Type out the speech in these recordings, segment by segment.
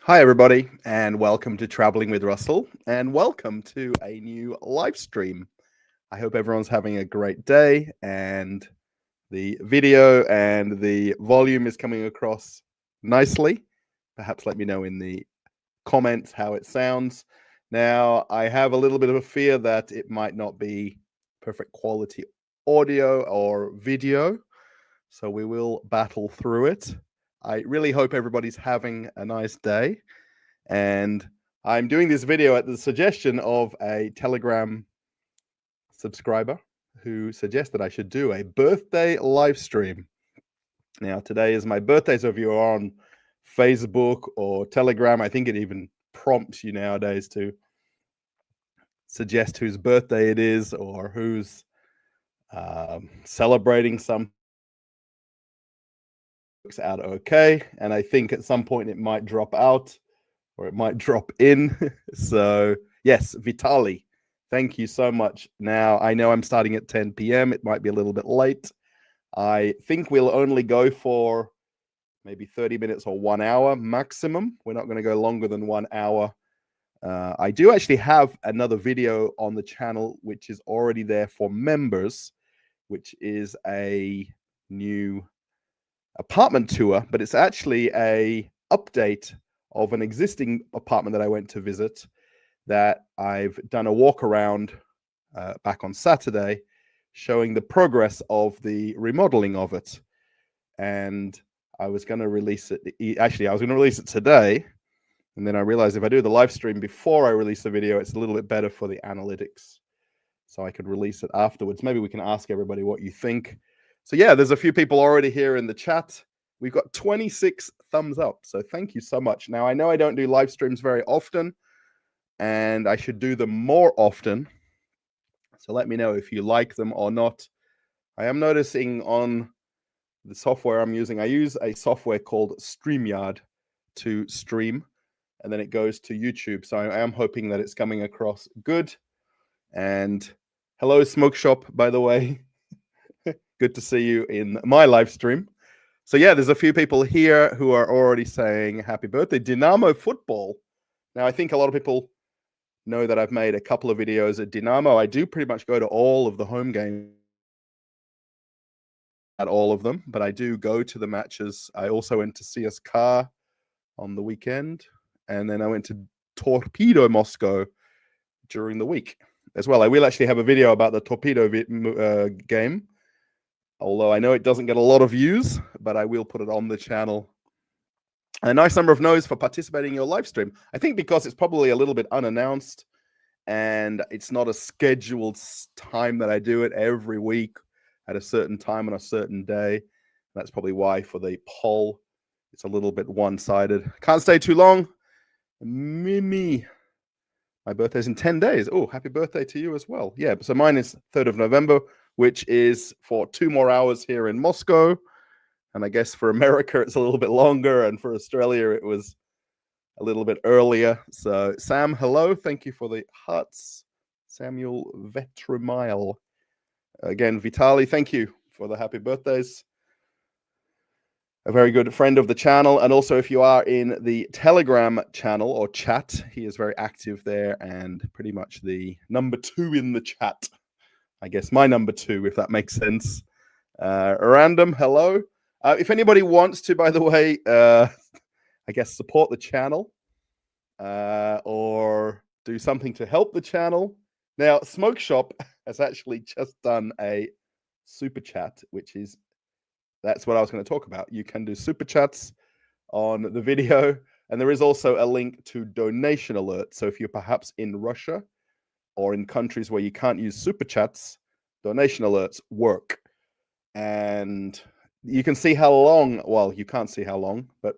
Hi, everybody, and welcome to Traveling with Russell, and welcome to a new live stream. I hope everyone's having a great day, and the video and the volume is coming across nicely. Perhaps let me know in the comments how it sounds. Now, I have a little bit of a fear that it might not be perfect quality audio or video, so we will battle through it. I really hope everybody's having a nice day. And I'm doing this video at the suggestion of a Telegram subscriber who suggested I should do a birthday live stream. Now, today is my birthday, so if you're on Facebook or Telegram, I think it even prompts you nowadays to suggest whose birthday it is or who's celebrating some. Works out okay, and I think at some point it might drop out or it might drop in. So yes, Vitali, thank you so much. Now, I know I'm starting at 10 p.m. It might be a little bit late. I think we'll only go for maybe 30 minutes or 1 hour maximum. We're not going to go longer than 1 hour. I do actually have another video on the channel, which is already there for members, which is a new apartment tour, but it's actually a update of an existing apartment that I went to visit that I've done a walk around back on Saturday, showing the progress of the remodeling of it. And I was going to release it. Actually, I was going to release it today. And then I realized if I do the live stream before I release the video, it's a little bit better for the analytics. So I could release it afterwards. Maybe we can ask everybody what you think. So yeah, there's a few people already here in the chat. We've got 26 thumbs up. So thank you so much. Now, I know I don't do live streams very often, and I should do them more often. So let me know if you like them or not. I am noticing on the software I'm using, I use a software called StreamYard to stream, and then it goes to YouTube. So I am hoping that it's coming across good. And hello, Smoke Shop, by the way. Good to see you in my live stream. So yeah, there's a few people here who are already saying happy birthday. Dynamo football. Now, I think a lot of people know that I've made a couple of videos at Dynamo. I do pretty much go to all of the home games, at all of them, but I do go to the matches. I also went to CSKA on the weekend, and then I went to Torpedo Moscow during the week as well. I will actually have a video about the Torpedo game, although I know it doesn't get a lot of views, but I will put it on the channel. A nice number of no's for participating in your live stream. I think because it's probably a little bit unannounced and it's not a scheduled time that I do it every week at a certain time on a certain day. That's probably why for the poll, it's a little bit one-sided. Can't stay too long. Mimi. My birthday's in 10 days. Oh, happy birthday to you as well. Yeah, so mine is 3rd of November, which is for 2 more hours here in Moscow. And I guess for America, it's a little bit longer. And for Australia, it was a little bit earlier. So Sam, hello. Thank you for the hearts. Samuel Vetrimile. Again, Vitali, thank you for the happy birthdays. A very good friend of the channel. And also, if you are in the Telegram channel or chat, he is very active there and pretty much the number 2 in the chat. I guess my number 2, if that makes sense. Random, hello. If anybody wants to, by the way, I guess support the channel or do something to help the channel. Now, Smoke Shop has actually just done a super chat, which is, that's what I was going to talk about. You can do super chats on the video. And there is also a link to donation alerts. So if you're perhaps in Russia or in countries where you can't use super chats, donation alerts work. And you can see how long, well, you can't see how long, but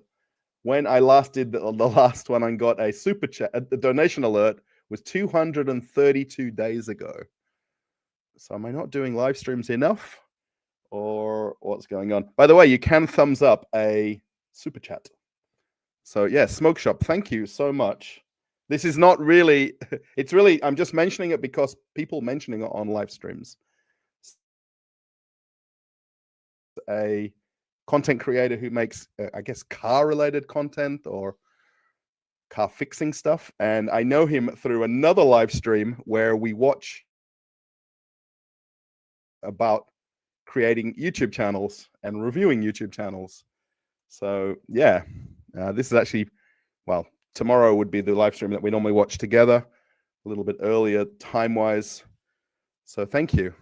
when I last did the last one and got a super chat, the donation alert was 232 days ago. So am I not doing live streams enough or what's going on? By the way, you can thumbs up a super chat. So yeah, Smoke Shop, thank you so much. This is not really, it's really, I'm just mentioning it because people mentioning it on live streams. A content creator who makes, I guess, car-related content or car fixing stuff. And I know him through another live stream where we watch about creating YouTube channels and reviewing YouTube channels. So yeah, this is actually, well, tomorrow would be the live stream that we normally watch together, a little bit earlier time-wise. So thank you.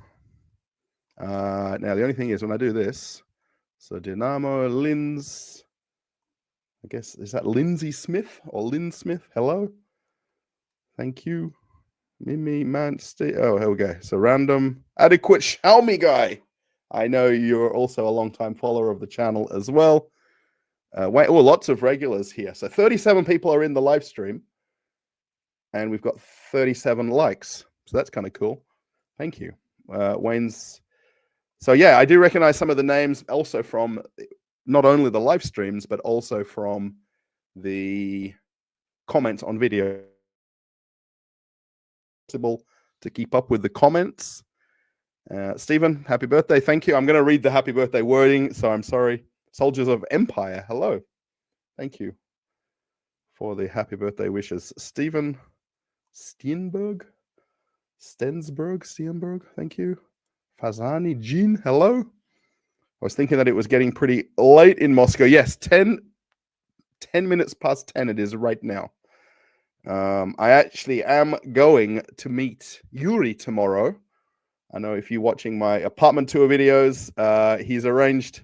Now, the only thing is when I do this, so Dynamo, Linz, I guess, is that Lindsay Smith or Lynn Smith? Hello. Thank you. Mimi, man, oh, here we go. So random, adequate Xiaomi guy. I know you're also a long-time follower of the channel as well. Lots of regulars here. So 37 people are in the live stream. And we've got 37 likes. So that's kind of cool. Thank you. Wayne's. So yeah, I do recognize some of the names also from not only the live streams, but also from the comments on video. To keep up with the comments. Stephen, happy birthday. Thank you. I'm going to read the happy birthday wording, so I'm sorry. Soldiers of Empire, hello. Thank you for the happy birthday wishes. Stephen Steenberg, thank you. Fazani Jean, hello. I was thinking that it was getting pretty late in Moscow. Yes, 10 minutes past 10 it is right now. I actually am going to meet Yuri tomorrow. I know if you're watching my apartment tour videos, he's arranged.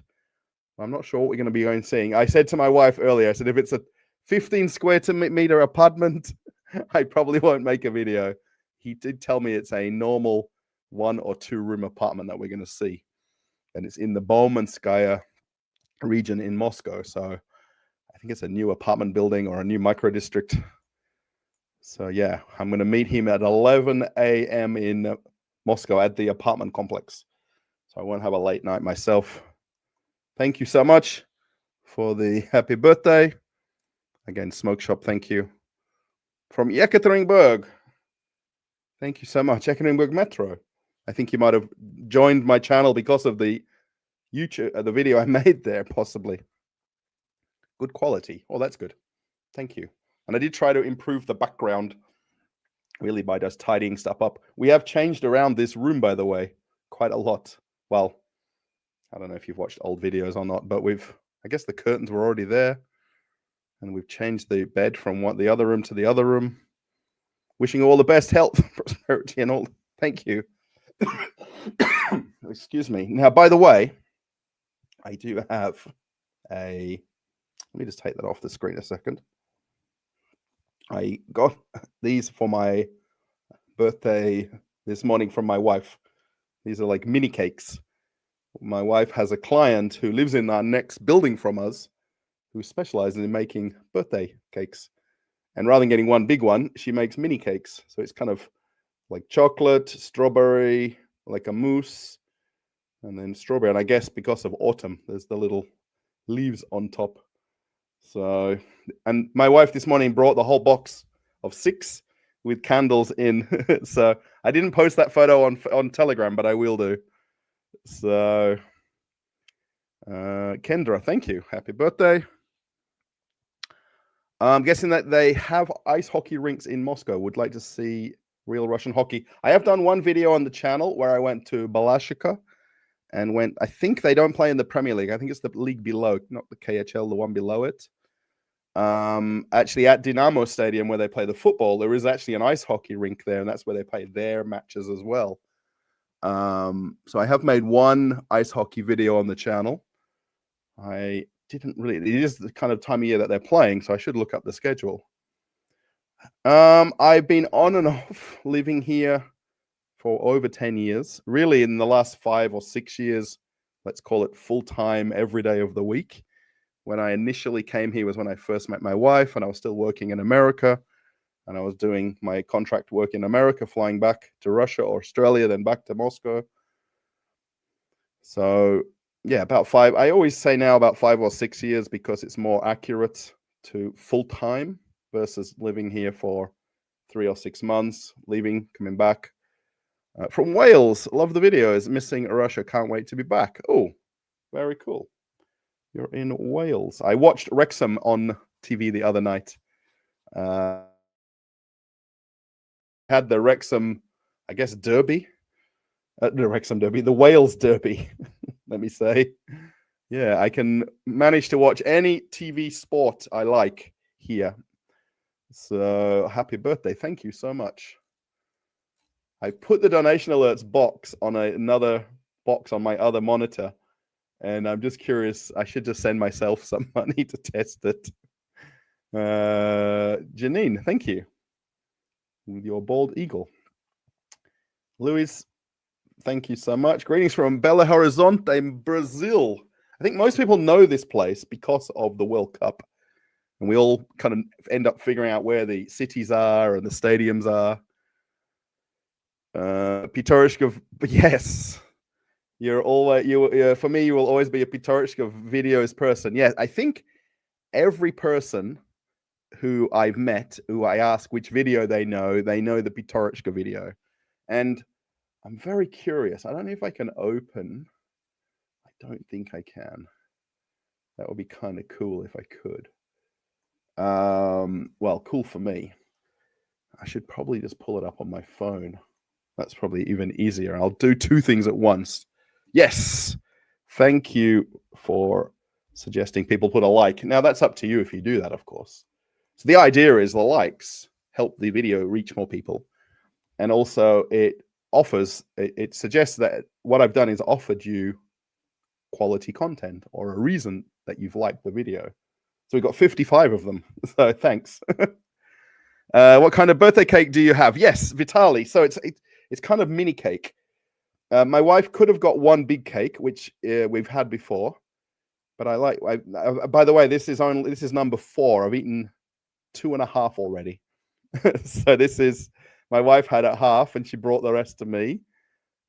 I'm not sure what we're going to be going seeing. I said to my wife earlier, I said, if it's a 15 square meter apartment, I probably won't make a video. He did tell me it's a normal 1 or 2 room apartment that we're going to see. And it's in the Baumanskaya region in Moscow. So I think it's a new apartment building or a new micro district. So yeah, I'm going to meet him at 11 a.m. in Moscow at the apartment complex. So I won't have a late night myself. Thank you so much for the happy birthday. Again, Smoke Shop, thank you. From Yekaterinburg. Thank you so much. Yekaterinburg Metro. I think you might have joined my channel because of the YouTube, the video I made there, possibly. Good quality. Oh, that's good. Thank you. And I did try to improve the background really by just tidying stuff up. We have changed around this room, by the way, quite a lot. Well, I don't know if you've watched old videos or not, but I guess the curtains were already there. And we've changed the bed from the other room to the other room. Wishing you all the best health, prosperity, and all. Thank you. Excuse me. Now, by the way, I do have let me just take that off the screen a second. I got these for my birthday this morning from my wife. These are like mini cakes. My wife has a client who lives in our next building from us who specializes in making birthday cakes. And rather than getting one big one, she makes mini cakes. So it's kind of like chocolate, strawberry, like a mousse, and then strawberry. And I guess because of autumn, there's the little leaves on top. So, and my wife this morning brought the whole box of 6 with candles in. So I didn't post that photo on Telegram, but I will do. So, Kendra, thank you. Happy birthday. I'm guessing that they have ice hockey rinks in Moscow. Would like to see real Russian hockey. I have done one video on the channel where I went to Balashika and I think they don't play in the Premier League. I think it's the league below, not the KHL, the one below it. Actually at Dynamo Stadium where they play the football, there is actually an ice hockey rink there, and that's where they play their matches as well. So I have made one ice hockey video on the channel. I didn't really, it is the kind of time of year that they're playing, so I should look up the schedule. I've been on and off living here for over 10 years. Really, in the last 5 or 6 years, let's call it full-time every day of the week. When I initially came here was when I first met my wife, and I was still working in America, and I was doing my contract work in America, flying back to Russia or Australia, then back to Moscow. So yeah, about 5. I always say now about 5 or 6 years because it's more accurate to full-time versus living here for 3 or 6 months, leaving, coming back. From Wales, love the videos. Missing Russia, can't wait to be back. Oh, very cool. You're in Wales. I watched Wrexham on TV the other night. Had the Wrexham, I guess, Derby. The Wrexham Derby, the Wales Derby, let me say. Yeah, I can manage to watch any TV sport I like here. So happy birthday. Thank you so much. I put the donation alerts box on another box on my other monitor. And I'm just curious. I should just send myself some money to test it. Janine, thank you. With your bald eagle. Luis, thank you so much. Greetings from Belo Horizonte in Brazil. I think most people know this place because of the World Cup. And we all kind of end up figuring out where the cities are and the stadiums are. Pitorishka, yes. You're always, for me, you will always be a Pitorishka videos person. Yeah, I think every person who I've met, who I ask which video they know the Pitorishka video. And I'm very curious. I don't know if I can open. I don't think I can. That would be kind of cool if I could. Well, cool for me. I should probably just pull it up on my phone. That's probably even easier. I'll do two things at once. Yes. Thank you for suggesting people put a like. Now, that's up to you if you do that, of course. So the idea is the likes help the video reach more people. And also it suggests that what I've done is offered you quality content or a reason that you've liked the video. So we've got 55 of them. So thanks. What kind of birthday cake do you have? Yes, Vitali. So it's kind of mini cake. My wife could have got one big cake, which we've had before, but by the way, this is number 4. I've eaten 2.5 already. So my wife had it half and she brought the rest to me.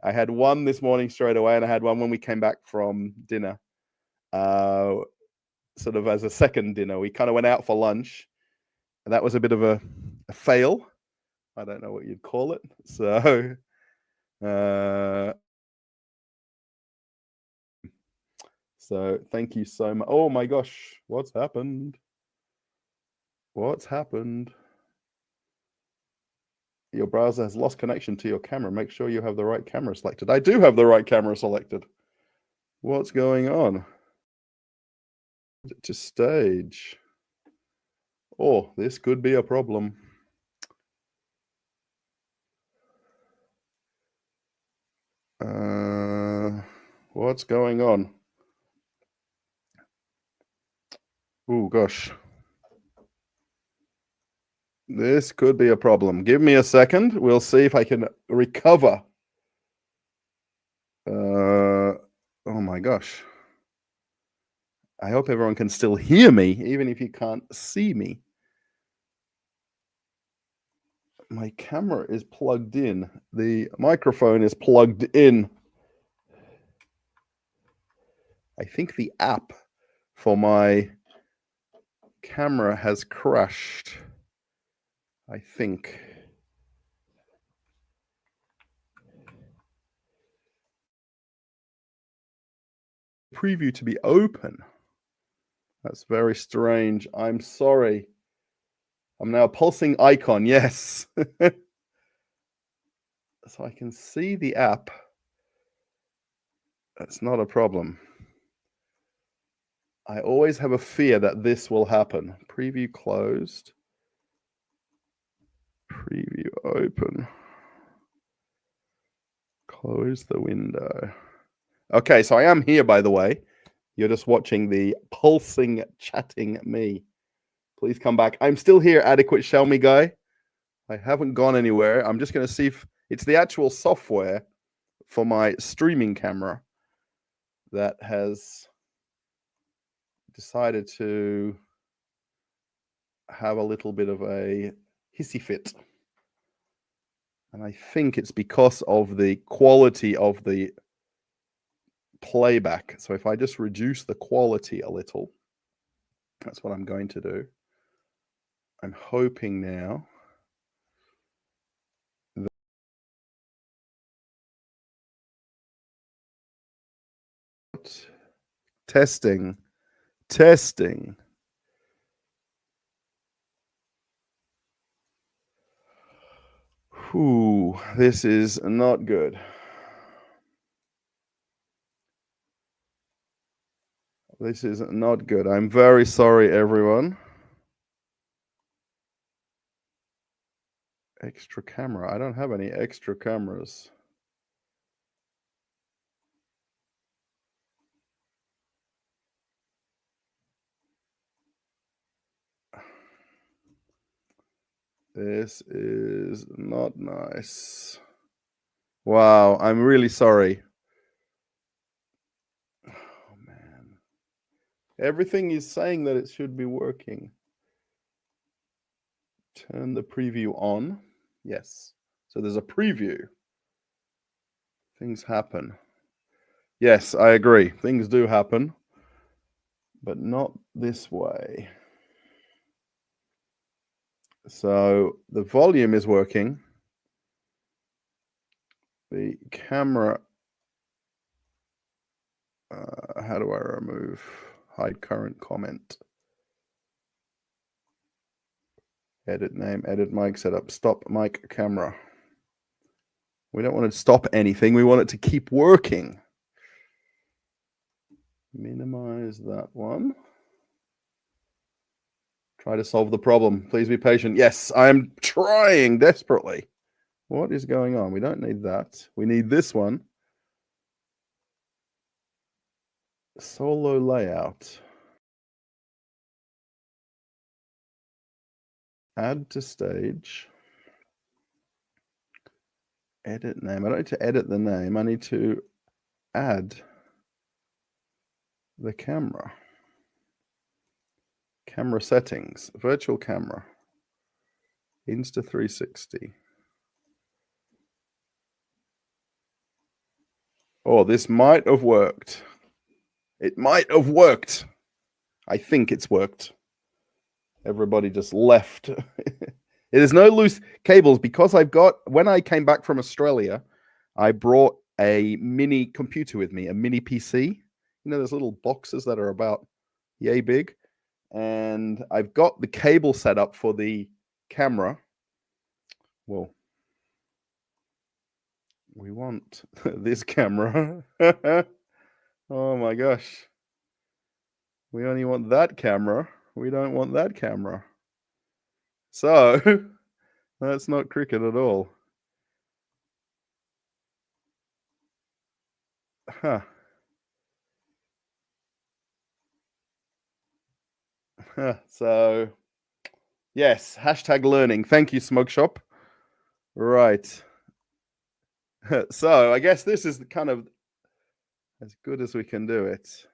I had one this morning straight away, and I had one when we came back from dinner. Sort of as a second dinner. We kind of went out for lunch, and that was a bit of a fail. I don't know what you'd call it. So so thank you so much. Oh my gosh, what's happened? What's happened? Your browser has lost connection to your camera. Make sure you have the right camera selected. I do have the right camera selected. What's going on? To stage. Oh, this could be a problem. What's going on? Oh gosh. This could be a problem. Give me a second. We'll see if I can recover. Oh my gosh. I hope everyone can still hear me, even if you can't see me. My camera is plugged in. The microphone is plugged in. I think the app for my camera has crashed. I think. Preview to be open. That's very strange. I'm sorry. I'm now a pulsing icon. Yes. So I can see the app. That's not a problem. I always have a fear that this will happen. Preview closed. Preview open. Close the window. Okay, so I am here, by the way. You're just watching the pulsing, chatting me. Please come back. I'm still here, Adequate Xiaomi guy. I haven't gone anywhere. I'm just going to see if it's the actual software for my streaming camera that has decided to have a little bit of a hissy fit. And I think it's because of the quality of the playback. So if I just reduce the quality a little, that's what I'm going to do. I'm hoping now that testing. Whew, this is not good. This is not good. I'm very sorry, everyone. Extra camera. I don't have any extra cameras. This is not nice. Wow, I'm really sorry. Oh, man. Everything is saying that it should be working. Turn the preview on. Yes. So there's a preview. Things happen. Yes, I agree. Things do happen, but not this way. So the volume is working. The camera, how do I remove hide current comment? Edit name, edit mic setup, stop mic camera. We don't want to stop anything. We want it to keep working. Minimize that one. Try to solve the problem. Please be patient. Yes, I am trying desperately. What is going on? We don't need that. We need this one. Solo layout. Add to stage. Edit name. I don't need to edit the name. I need to add the camera. Camera settings. Virtual camera. Insta360. Oh, this might have worked. It might have worked. I think it's worked. Everybody just left. There's no loose cables because when I came back from Australia, I brought a mini computer with me, a mini PC. You know, those little boxes that are about yay big. And I've got the cable set up for the camera. Well, we want this camera. Oh my gosh. We only want that camera. We don't want that camera. So that's not cricket at all. Huh. So yes, hashtag learning. Thank you, Smoke Shop. Right. So I guess this is kind of as good as we can do it.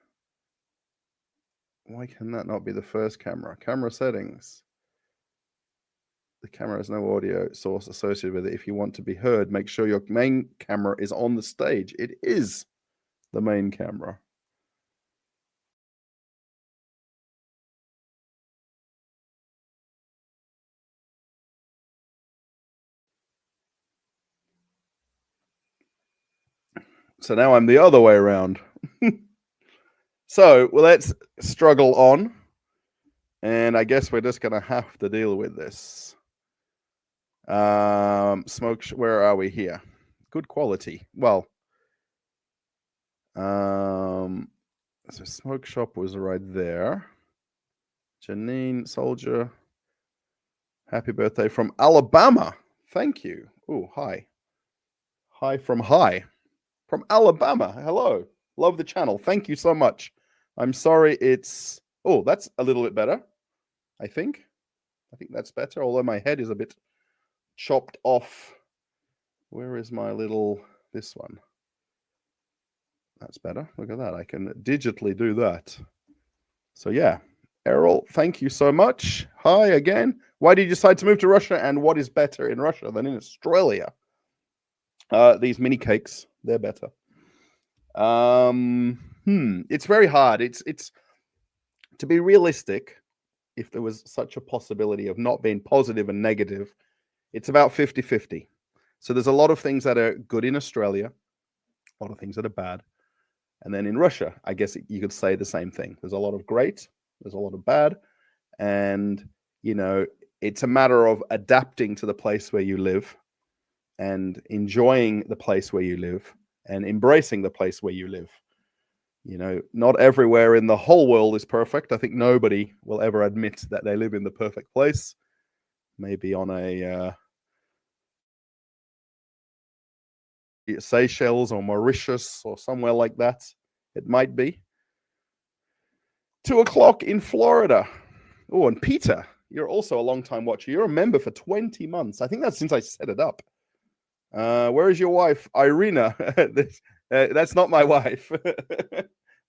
Why can that not be the first camera? Camera settings. The camera has no audio source associated with it. If you want to be heard, make sure your main camera is on the stage. It is the main camera. So now I'm the other way around. So well, let's struggle on. And I guess we're just going to have to deal with this. Where are we here? Good quality. Well, so Smoke Shop was right there. Janine Soldier, happy birthday from Alabama. Thank you. Oh, hi. Hi from Alabama. Hello. Love the channel. Thank you so much. I'm sorry it's... Oh, that's a little bit better, I think. I think that's better, although my head is a bit chopped off. Where is my little... This one. That's better. Look at that. I can digitally do that. So yeah. Errol, thank you so much. Hi again. Why did you decide to move to Russia? And what is better in Russia than in Australia? These mini cakes, they're better. It's very hard. It's to be realistic, if there was such a possibility of not being positive and negative, it's about 50-50. So there's a lot of things that are good in Australia, a lot of things that are bad. And then in Russia, I guess you could say the same thing. There's a lot of great, there's a lot of bad. And, you know, it's a matter of adapting to the place where you live. and enjoying the place where you live and embracing the place where you live. You know, not everywhere in the whole world is perfect. I think nobody will ever admit that they live in the perfect place. Maybe on a Seychelles or Mauritius or somewhere like that. It might be. 2:00 in Florida. Oh, and Peter, you're also a long-time watcher. You're a member for 20 months. I think that's since I set it up. Where is your wife, Irina? That's not my wife.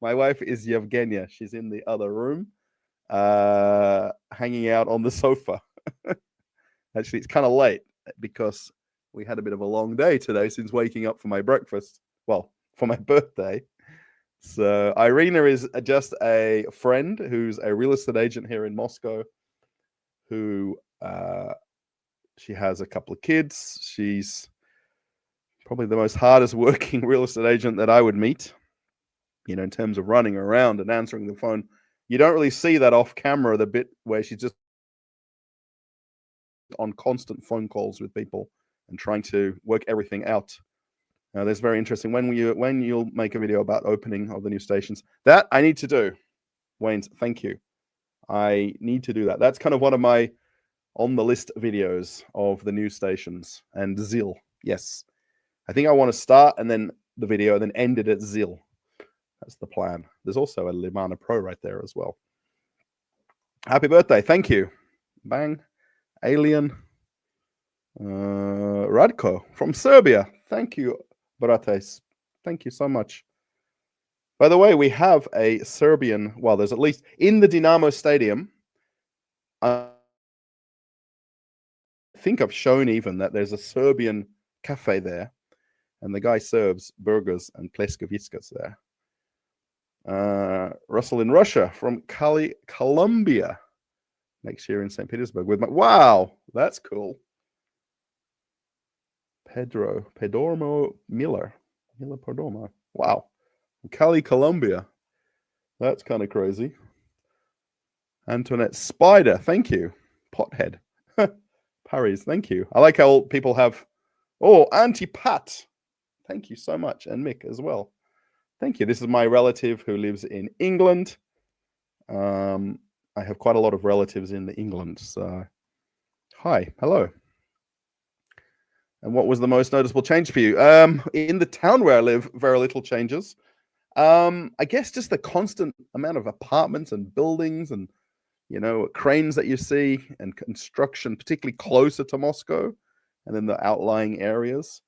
My wife is Yevgenia. She's in the other room, hanging out on the sofa. Actually, it's kind of late because we had a bit of a long day today since waking up for my breakfast. Well, for my birthday. So Irina is just a friend who's a real estate agent here in Moscow, who she has a couple of kids. She's probably the most hardest working real estate agent that I would meet, you know, in terms of running around and answering the phone. You don't really see that off camera, the bit where she's just on constant phone calls with people and trying to work everything out. That's very interesting. When you'll make a video about opening of the new stations, that I need to do. Wayne, thank you. I need to do that. That's kind of one of my on the list videos of the new stations. And Zil, yes. I think I want to start and then the video and then end it at Zil. That's the plan. There's also a Limana Pro right there as well. Happy birthday. Thank you. Bang. Alien. Radko from Serbia. Thank you, Brates. Thank you so much. By the way, we have a Serbian, well, there's at least in the Dinamo Stadium. I think I've shown even that there's a Serbian cafe there, and the guy serves burgers and pleskavitskas there. Russell in Russia from Cali, Colombia. Next year in St. Petersburg with my, wow, that's cool. Pedormo Miller Perdomo. Wow. Cali, Colombia. That's kind of crazy. Antoinette Spider, thank you. Pothead. Paris, thank you. I like how people have, oh, Auntie Pat. Thank you so much. And Mick as well. Thank you. This is my relative who lives in England. I have quite a lot of relatives in England. So, hi, hello. And what was the most noticeable change for you? In the town where I live, very little changes. I guess just the constant amount of apartments and buildings and, you know, cranes that you see and construction, particularly closer to Moscow and in the outlying areas.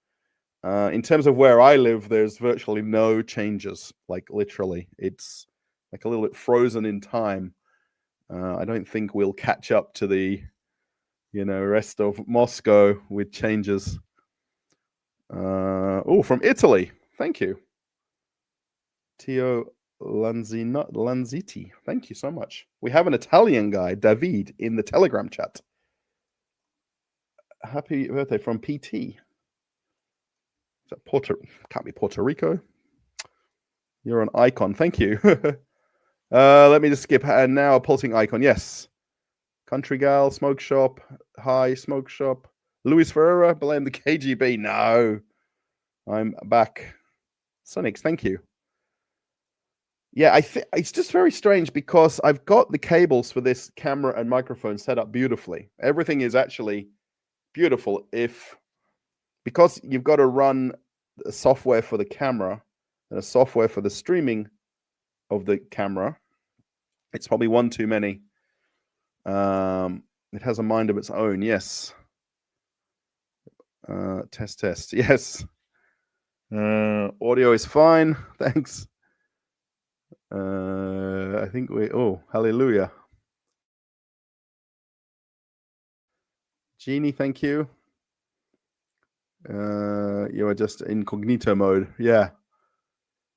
In terms of where I live, there's virtually no changes. Like literally, it's like a little bit frozen in time. I don't think we'll catch up to the, you know, rest of Moscow with changes. Oh, from Italy. Thank you. Tio Lanziti. Thank you so much. We have an Italian guy, David, in the Telegram chat. Happy birthday from PT. Is that can't be Puerto Rico. You're an icon. Thank you. Let me just skip. And now a pulsing icon. Yes. Country Gal, Smoke Shop. Hi, Smoke Shop. Luis Ferreira, blame the KGB. No. I'm back. Sonix, thank you. Yeah, it's just very strange because I've got the cables for this camera and microphone set up beautifully. Everything is actually beautiful because you've got to run a software for the camera and a software for the streaming of the camera. It's probably one too many. It has a mind of its own. Yes. Test. Yes. Audio is fine. Thanks. I think hallelujah. Jeannie, thank you. You are just incognito mode. Yeah.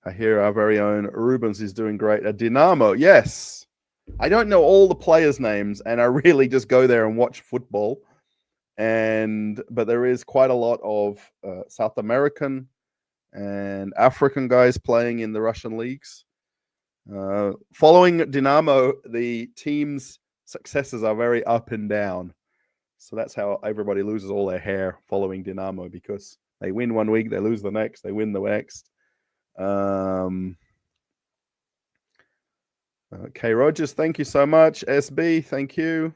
I hear our very own Rubens is doing great at Dinamo. Yes. I don't know all the players' names, and I really just go there and watch football. But there is quite a lot of South American and African guys playing in the Russian leagues. Following Dinamo, the team's successes are very up and down. So that's how everybody loses all their hair following Dynamo, because they win one week, they lose the next, they win the next. Okay, Rogers, thank you so much. SB, thank you.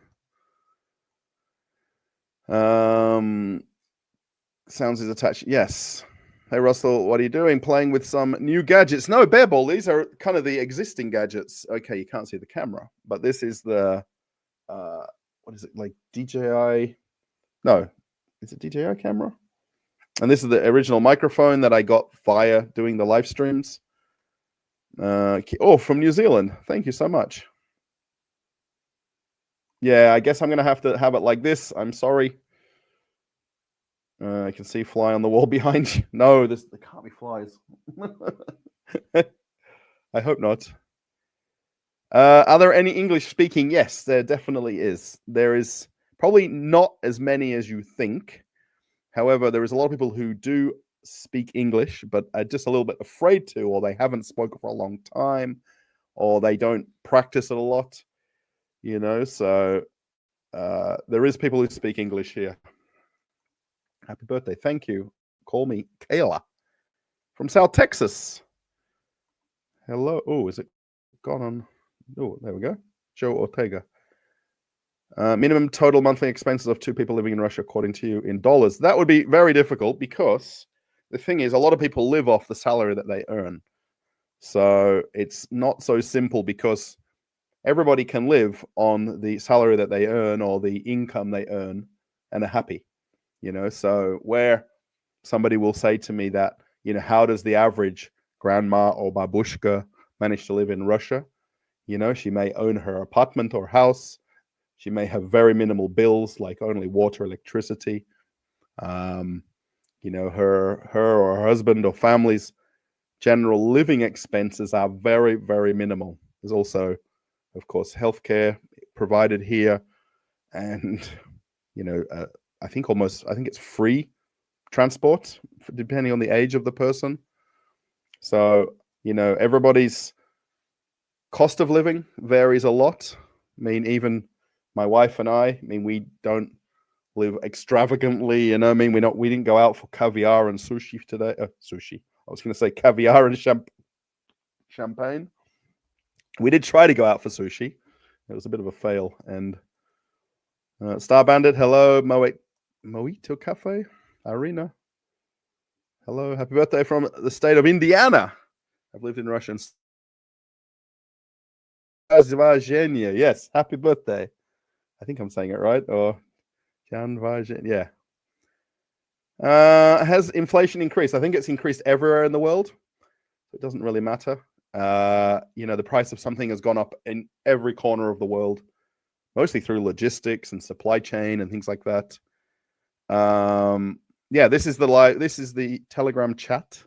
Sounds is attached. Yes. Hey, Russell, what are you doing? Playing with some new gadgets? No, Bearball, these are kind of the existing gadgets. Okay, you can't see the camera, but this is the, what is it, like DJI? No, is it DJI camera? And this is the original microphone that I got via doing the live streams. Oh, from New Zealand. Thank you so much. Yeah, I guess I'm going to have it like this. I'm sorry. I can see fly on the wall behind you. No, there can't be flies. I hope not. Are there any English speaking? Yes, there definitely is. There is probably not as many as you think. However, there is a lot of people who do speak English, but are just a little bit afraid to, or they haven't spoken for a long time, or they don't practice it a lot, you know. So there is people who speak English here. Happy birthday. Thank you. Call me Kayla from South Texas. Hello. Oh, is it gone on? Oh, there we go. Joe Ortega. Minimum total monthly expenses of 2 people living in Russia, according to you, in dollars. That would be very difficult, because the thing is, a lot of people live off the salary that they earn. So it's not so simple, because everybody can live on the salary that they earn or the income they earn and are happy, you know. So where somebody will say to me that, you know, how does the average grandma or babushka manage to live in Russia? You know, she may own her apartment or house. She may have very minimal bills, like only water, electricity. You know, her or her husband or family's general living expenses are very, very minimal. There's also, of course, healthcare provided here, and you know, I think it's free transport, depending on the age of the person. So, you know, everybody's cost of living varies a lot. I mean, even my wife and I mean, we don't live extravagantly, you know. I mean, we didn't go out for caviar and sushi today. Sushi. I was going to say caviar and champagne. We did try to go out for sushi. It was a bit of a fail. And Star Bandit, hello. Mojito Cafe, Arena. Hello. Happy birthday from the state of Indiana. I've lived in Russia. Yes, happy birthday. I think I'm saying it right. Or yeah. Has inflation increased? I think it's increased everywhere in the world. It doesn't really matter. You know, the price of something has gone up in every corner of the world, mostly through logistics and supply chain and things like that. Yeah, this is the Telegram chat,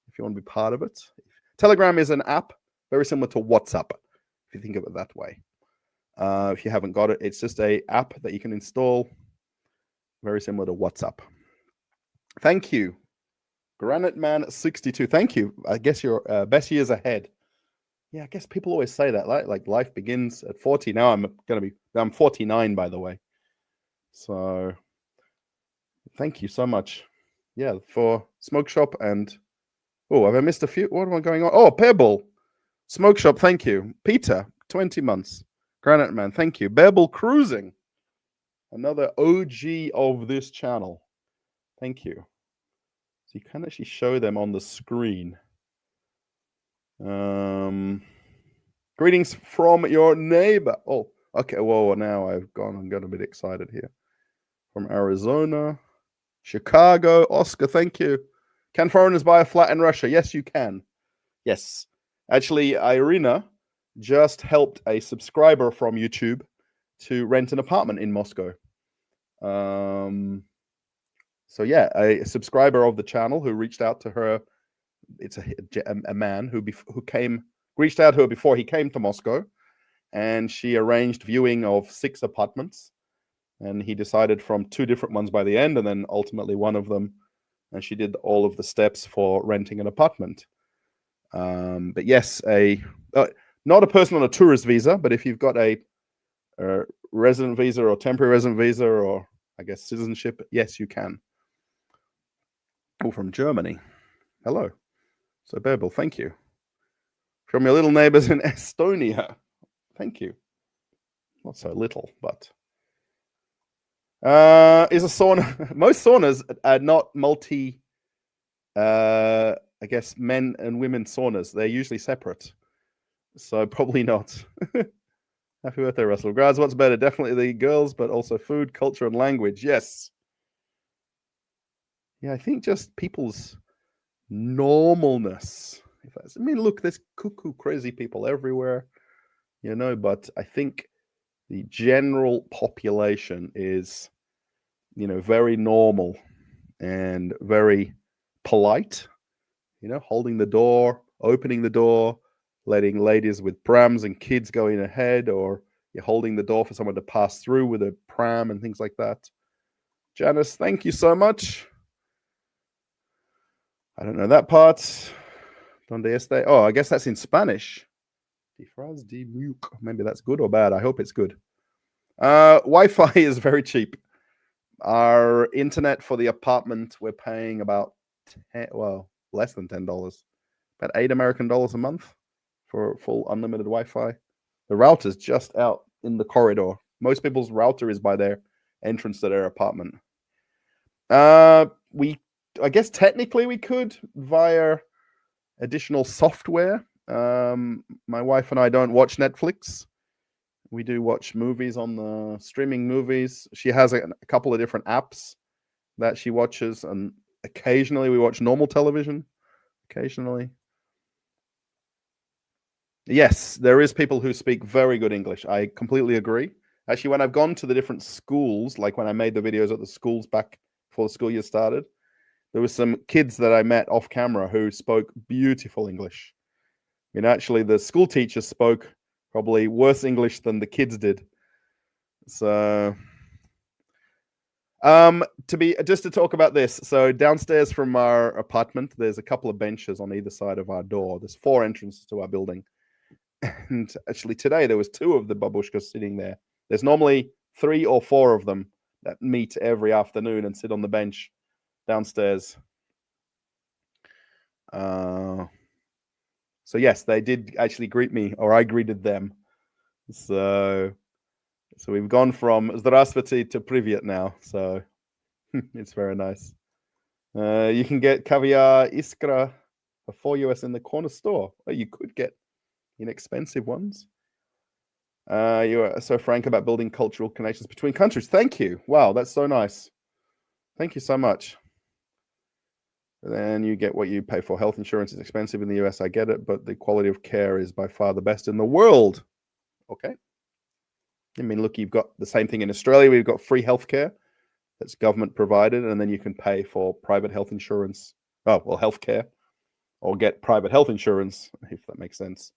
if you want to be part of it. Telegram is an app very similar to WhatsApp, if you think of it that way. If you haven't got it, it's just a app that you can install, very similar to WhatsApp. Thank you, Granite Man 62. Thank you. I guess your best years ahead. Yeah, I guess people always say that, like life begins at 40. Now I'm 49, by the way. So thank you so much. Yeah, for Smoke Shop and have I missed a few? What am I going on? Oh, Pebble. Smoke Shop, thank you. Peter, 20 months. Granite Man, thank you. Bearball Cruising, another OG of this channel. Thank you. So you can actually show them on the screen. Greetings from your neighbor. Oh, okay. Whoa, now I'm a bit excited here. From Arizona, Chicago. Oscar, thank you. Can foreigners buy a flat in Russia? Yes, you can. Yes. Actually, Irina just helped a subscriber from YouTube to rent an apartment in Moscow. So yeah, a subscriber of the channel who reached out to her. It's a man who reached out to her before he came to Moscow, and she arranged viewing of 6 apartments, and he decided from 2 different ones by the end, and then ultimately one of them, and she did all of the steps for renting an apartment. But yes, not a person on a tourist visa, but if you've got a resident visa or temporary resident visa or I guess citizenship, yes, you can. Oh, from Germany. Hello. So, Berbel, thank you. From your little neighbors in Estonia. Thank you. Not so little, but... is a sauna... Most saunas are not multi... I guess men and women saunas. They're usually separate. So, probably not. Happy birthday, Russell. Guys, what's better? Definitely the girls, but also food, culture, and language. Yes. Yeah, I think just people's normalness. I mean, look, there's cuckoo, crazy people everywhere, but I think the general population is, very normal and very polite, holding the door, opening the door, letting ladies with prams and kids go in ahead, or you're holding the door for someone to pass through with a pram and things like that. Janice, thank you so much. I don't know that part. Donde este? Oh, I guess that's in Spanish. Disfraz de muc. Maybe that's good or bad. I hope it's good. Wi-Fi is very cheap. Our internet for the apartment, we're paying about less than $10. About $8 American a month for full unlimited Wi-Fi. The router's just out in the corridor. Most people's router is by their entrance to their apartment. I guess technically we could via additional software. My wife and I don't watch Netflix. We do watch movies on the streaming movies. She has a couple of different apps that she watches, and occasionally we watch normal television. Occasionally. Yes, there is people who speak very good English. I completely agree. Actually, when I've gone to the different schools, like when I made the videos at the schools back before the school year started, there were some kids that I met off camera who spoke beautiful English. I mean, actually, the school teachers spoke probably worse English than the kids did. So, to talk about this. So downstairs from our apartment, there's a couple of benches on either side of our door. There's 4 entrances to our building. And actually today there was 2 of the babushkas sitting there. There's normally 3 or 4 of them that meet every afternoon and sit on the bench downstairs. So yes, they did actually greet me, or I greeted them. So we've gone from Здравствуйте to Привет now. So it's very nice. You can get caviar Iskra for $4 in the corner store. Well, you could get inexpensive ones. You are so frank about building cultural connections between countries. Thank you. Wow, that's so nice. Thank you so much. And then you get what you pay for. Health insurance is expensive in the US. I get it, but the quality of care is by far the best in the world. Okay. I mean, look, you've got the same thing in Australia. We've got free healthcare that's government provided, and then you can pay for private health insurance. Healthcare, or get private health insurance, if that makes sense.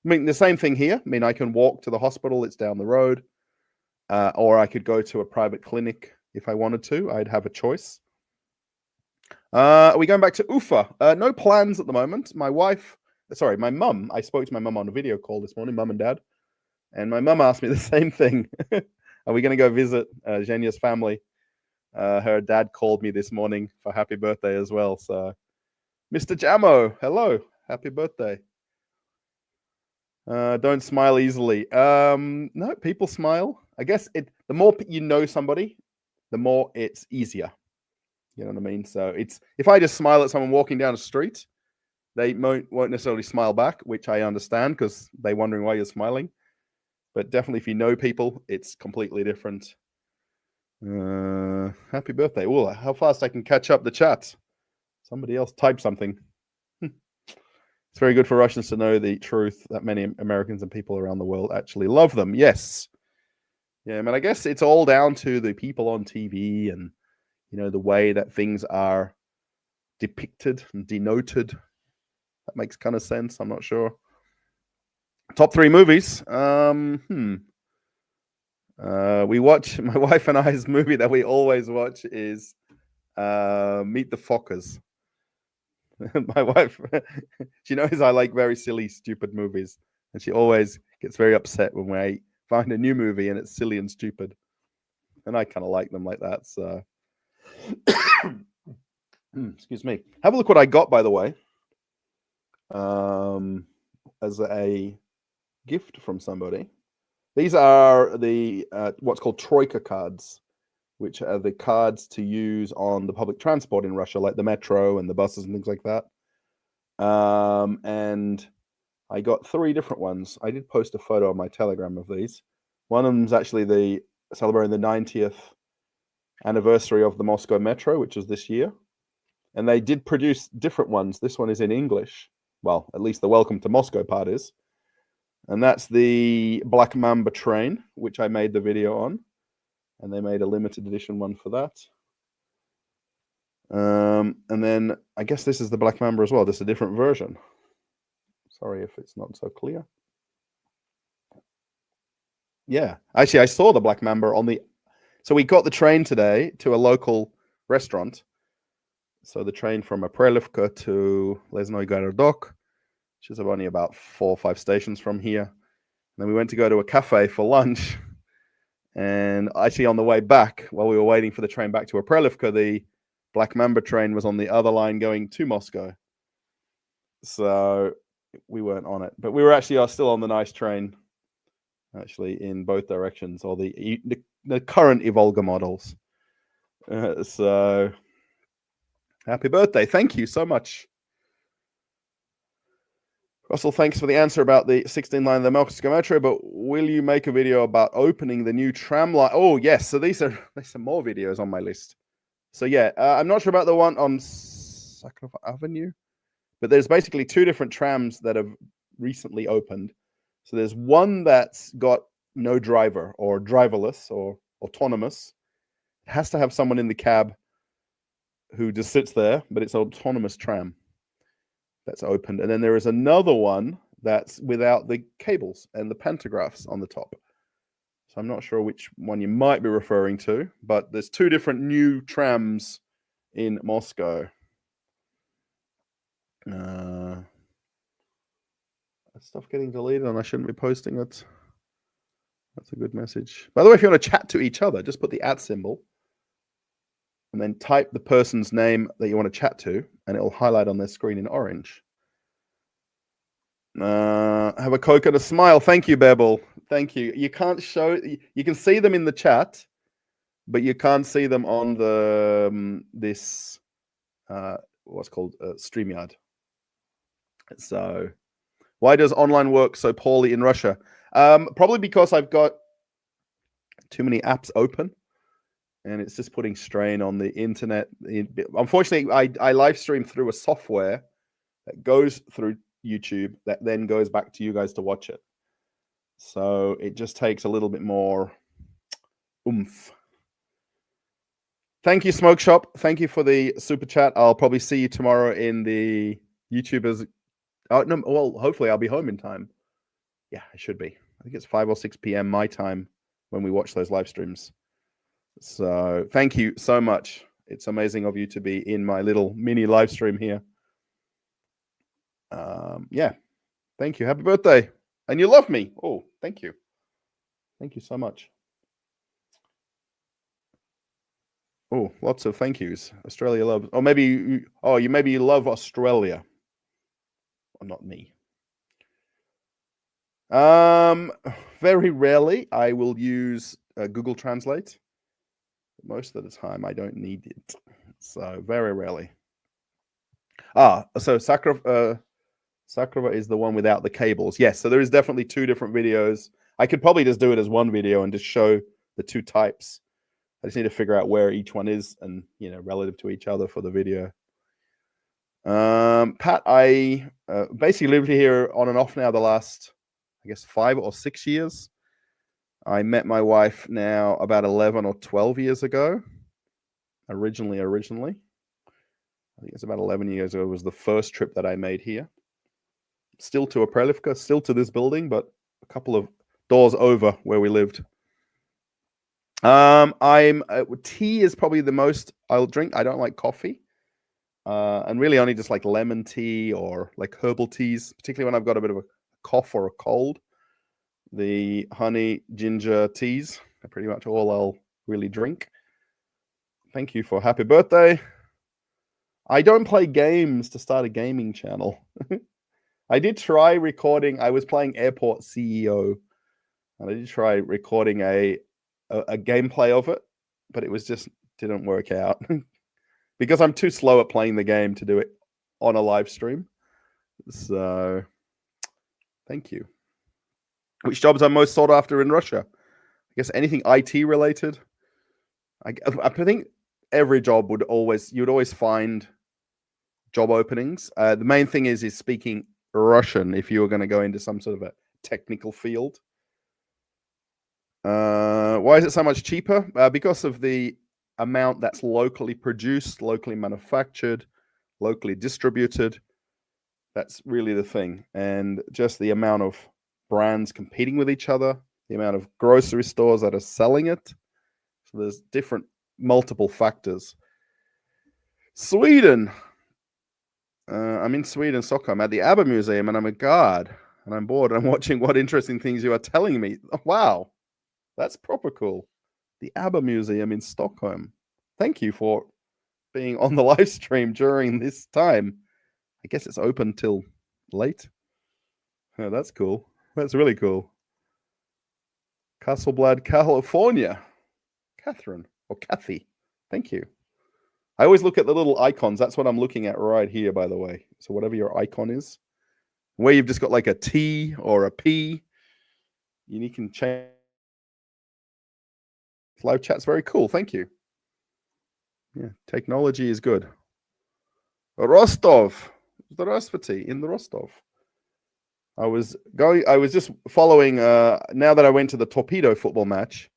I mean, the same thing here. I mean, I can walk to the hospital. It's down the road. Or I could go to a private clinic if I wanted to. I'd have a choice. Are we going back to Ufa? No plans at the moment. My mum. I spoke to my mum on a video call this morning, mum and dad. And my mum asked me the same thing. Are we going to go visit Zhenya's family? Her dad called me this morning for happy birthday as well. So, Mr. Jamo, hello. Happy birthday. Don't smile easily. No, people smile. I guess the more you know somebody, the more it's easier. You know what I mean? So if I just smile at someone walking down the street, they won't necessarily smile back, which I understand because they're wondering why you're smiling. But definitely if you know people, it's completely different. Happy birthday. Oh, how fast I can catch up the chat. Somebody else type something. It's very good for Russians to know the truth that many Americans and people around the world actually love them. Yes. Yeah, I mean, I guess it's all down to the people on TV and, the way that things are depicted and denoted. That makes kind of sense. I'm not sure. Top 3 movies. We watch, my wife and I's movie that we always watch is Meet the Fockers. My wife, she knows I like very silly, stupid movies, and she always gets very upset when we find a new movie and it's silly and stupid. and I kind of like them like that. So, excuse me. Have a look what I got, by the way, as a gift from somebody. These are the what's called Troika cards, which are the cards to use on the public transport in Russia, like the metro and the buses and things like that. And I got 3 different ones. I did post a photo on my Telegram of these. One of them is actually celebrating the 90th anniversary of the Moscow Metro, which was this year. And they did produce different ones. This one is in English. Well, at least the Welcome to Moscow part is. And that's the Black Mamba train, which I made the video on. And they made a limited edition one for that. And then I guess this is the Black Mamba as well. Just a different version. Sorry if it's not so clear. Yeah, actually, I saw the Black Mamba on the... So we got the train today to a local restaurant. So the train from Aprelivka to Lesnoy Gorodok, which is only about 4 or 5 stations from here. And then we went to go to a cafe for lunch. And actually on the way back, while we were waiting for the train back to Aprelivka, the Black Mamba train was on the other line going to Moscow. So we weren't on it. But we were actually still on the nice train, actually, in both directions, or the current Evolga models. So happy birthday. Thank you so much. Russell, thanks for the answer about the 16 line of the Moscow Metro, but will you make a video about opening the new tram line? Oh, yes. So there's some more videos on my list. So yeah, I'm not sure about the one on Sakharov Avenue, but there's basically 2 different trams that have recently opened. So there's one that's got no driver, or driverless, or autonomous. It has to have someone in the cab who just sits there, but it's an autonomous tram that's opened. And then there is another one that's without the cables and the pantographs on the top. So I'm not sure which one you might be referring to, but there's 2 different new trams in Moscow. Stuff getting deleted and I shouldn't be posting it. That's a good message. By the way, if you want to chat to each other, just put the @ symbol and then type the person's name that you want to chat to, and it'll highlight on their screen in orange. Have a Coke and a smile. Thank you, Bebel. Thank you. You can't show... You can see them in the chat, but you can't see them on the this what's called StreamYard. So why does online work so poorly in Russia? Probably because I've got too many apps open, and it's just putting strain on the internet. Unfortunately, I live stream through a software that goes through YouTube that then goes back to you guys to watch it. So it just takes a little bit more oomph. Thank you, Smoke Shop. Thank you for the super chat. I'll probably see you tomorrow in the YouTubers. Oh, no, well, hopefully I'll be home in time. Yeah, I should be. I think it's 5 or 6 p.m. my time when we watch those live streams. So thank you so much. It's amazing of you to be in my little mini live stream here. Yeah, thank you. Happy birthday. And you love me. Oh, thank you. Thank you so much. Oh, lots of thank yous. Australia loves... Or maybe you love Australia. Well, not me. Very rarely I will use Google Translate. Most of the time I don't need it. So very rarely. So Sakharov is the one without the cables. Yes, so there is definitely 2 different videos. I could probably just do it as one video and just show the 2 types. I just need to figure out where each one is and, relative to each other for the video. Pat, I basically lived here on and off now the last, I guess, 5 or 6 years. I met my wife now about 11 or 12 years ago. Originally. I think it's about 11 years ago was the first trip that I made here. Still to Aprelivka, still to this building, but a couple of doors over where we lived. Tea is probably the most I'll drink. I don't like coffee. And really only just like lemon tea or like herbal teas, particularly when I've got a bit of a cough or a cold. The honey ginger teas are pretty much all I'll really drink. Thank you for happy birthday. I don't play games to start a gaming channel. I did try recording. I was playing Airport CEO, and I did try recording a gameplay of it, but it was just didn't work out because I'm too slow at playing the game to do it on a live stream. So, thank you. Which jobs are most sought after in Russia? I guess anything IT related. I think every job you'd always find job openings. The main thing is speaking Russian if you were going to go into some sort of a technical field. Why is it so much cheaper? Because of the amount that's locally produced, locally manufactured, locally distributed. That's really the thing. And just the amount of brands competing with each other, the amount of grocery stores that are selling it. So there's multiple factors. Sweden. I'm in Sweden, Stockholm, at the ABBA Museum, and I'm a guard, and I'm bored. I'm watching what interesting things you are telling me. Oh, wow, that's proper cool. The ABBA Museum in Stockholm. Thank you for being on the live stream during this time. I guess it's open till late. Oh, that's cool. That's really cool. Castleblatt, California. Catherine or Kathy. Thank you. I always look at the little icons. That's what I'm looking at right here, by the way. So whatever your icon is, where you've just got like a T or a P, you can change. Live chat's very cool. Thank you. Yeah, technology is good. Rostov. Здравствуйте, in the Rostov. I was just following, now that I went to the Torpedo football match,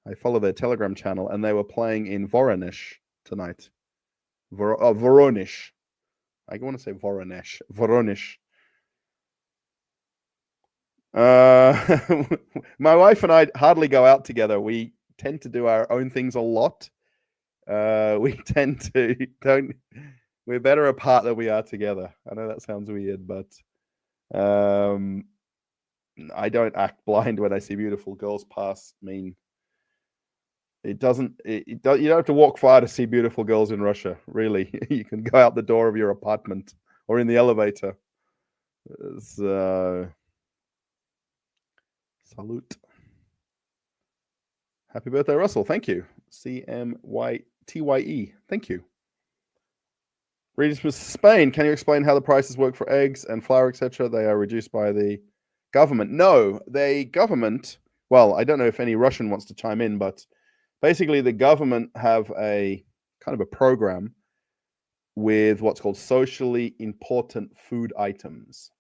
I follow their Telegram channel, and they were playing in Voronezh tonight. Voronezh. I want to say Voronezh. Voronezh. My wife and I hardly go out together. We tend to do our own things a lot. We tend to we're better apart than we are together. I know that sounds weird, but I don't act blind when I see beautiful girls pass. I mean, you don't have to walk far to see beautiful girls in Russia, really. You can go out the door of your apartment or in the elevator. So, salute. Happy birthday, Russell. Thank you. CMYTYE. Thank you. Readers from Spain. Can you explain how the prices work for eggs and flour, etc.? They are reduced by the government. No, the government, well, I don't know if any Russian wants to chime in, but basically the government have a kind of a program with what's called socially important food items.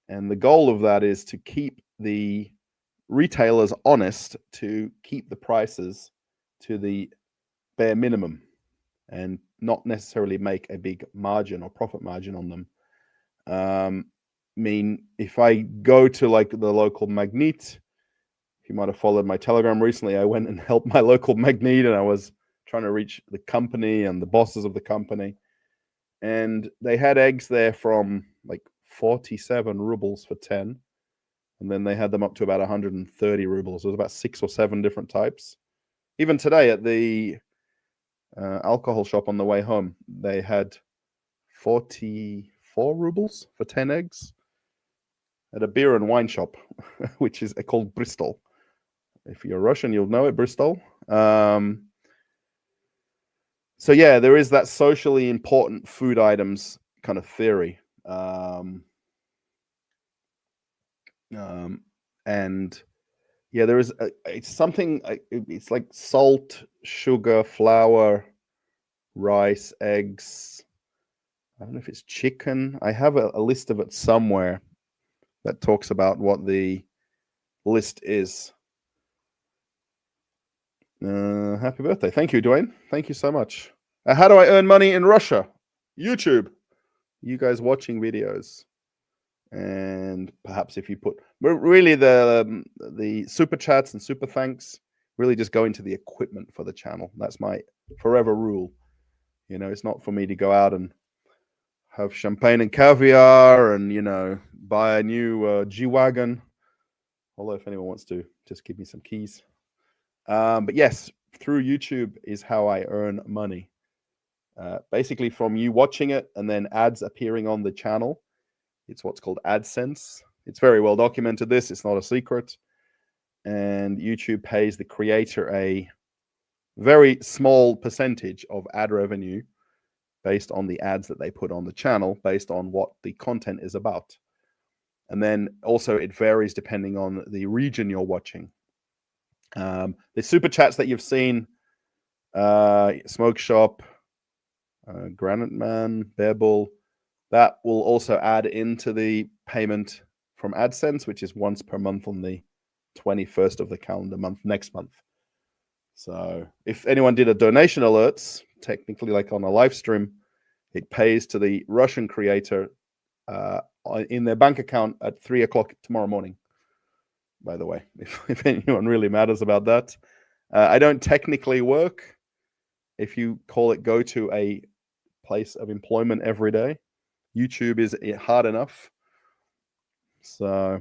And the goal of that is to keep the retailers honest, to keep the prices to the bare minimum and not necessarily make a big margin or profit margin on them. I mean, if I go to like the local Magnet, if you might have followed my Telegram recently, I went and helped my local Magnet, and I was trying to reach the company and the bosses of the company. And they had eggs there from like 47 rubles for 10. And then they had them up to about 130 rubles. There was about 6 or 7 different types. Even today at the alcohol shop on the way home, they had 44 rubles for 10 eggs at a beer and wine shop, which is called Bristol. If you're Russian, you'll know it, Bristol. So yeah, there is that socially important food items kind of theory. And yeah, there is it's something, it's like salt, sugar, flour, rice, eggs. I don't know if it's chicken. I have a list of it somewhere that talks about what the list is. Happy birthday. Thank you, Dwayne. Thank you so much. How do I earn money in Russia? YouTube. You guys watching videos. And perhaps if you put really the super chats and super thanks really just go into the equipment for the channel. That's my forever rule. You know, it's not for me to go out and have champagne and caviar and, you know, buy a new G-Wagon. Although if anyone wants to, just give me some keys. But yes, through YouTube is how I earn money. Basically, from you watching it and then ads appearing on the channel. It's what's called AdSense. It's very well documented. It's not a secret. And YouTube pays the creator a very small percentage of ad revenue based on the ads that they put on the channel, based on what the content is about. And then also it varies depending on the region you're watching. The super chats that you've seen, Smoke Shop, Granite Man, Bearbull, that will also add into the payment from AdSense, which is once per month on the 21st of the calendar month, next month. So if anyone did a donation alerts, technically like on a live stream, it pays to the Russian creator in their bank account at 3 o'clock tomorrow morning, by the way, if anyone really matters about that. I don't technically work. If you call it go to a place of employment every day, YouTube is hard enough. So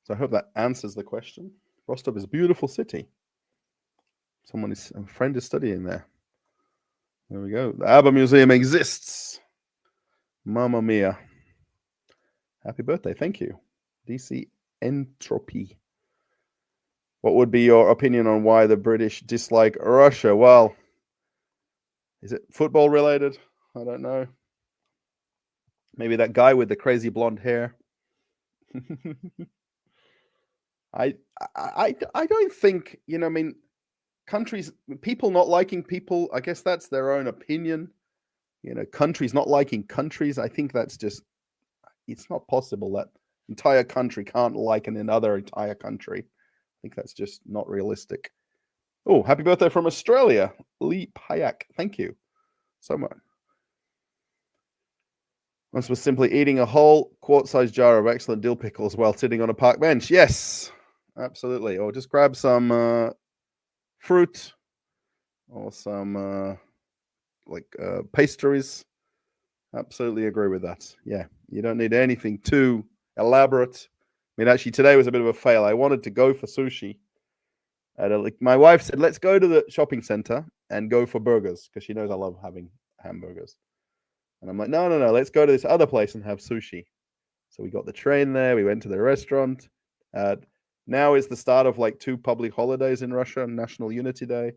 I hope that answers the question. Rostov is a beautiful city. A friend is studying there. There we go. The ABBA Museum exists. Mamma mia. Happy birthday. Thank you. DC Entropy. What would be your opinion on why the British dislike Russia? Well, is it football related? I don't know. Maybe that guy with the crazy blonde hair. I don't think, I mean, countries, people not liking people, I guess that's their own opinion. Countries not liking countries, I think that's just, it's not possible that entire country can't like another entire country. I think that's just not realistic. Oh, happy birthday from Australia, Lee Payak. Thank you so much. Once was simply eating a whole quart-sized jar of excellent dill pickles while sitting on a park bench. Yes, absolutely. Or just grab some fruit or some pastries. Absolutely agree with that. Yeah, you don't need anything too elaborate. I mean, actually, today was a bit of a fail. I wanted to go for sushi. My wife said, let's go to the shopping center and go for burgers because she knows I love having hamburgers. And I'm like, no, let's go to this other place and have sushi. So we got the train there. We went to the restaurant. Now is the start of 2 public holidays in Russia, National Unity Day.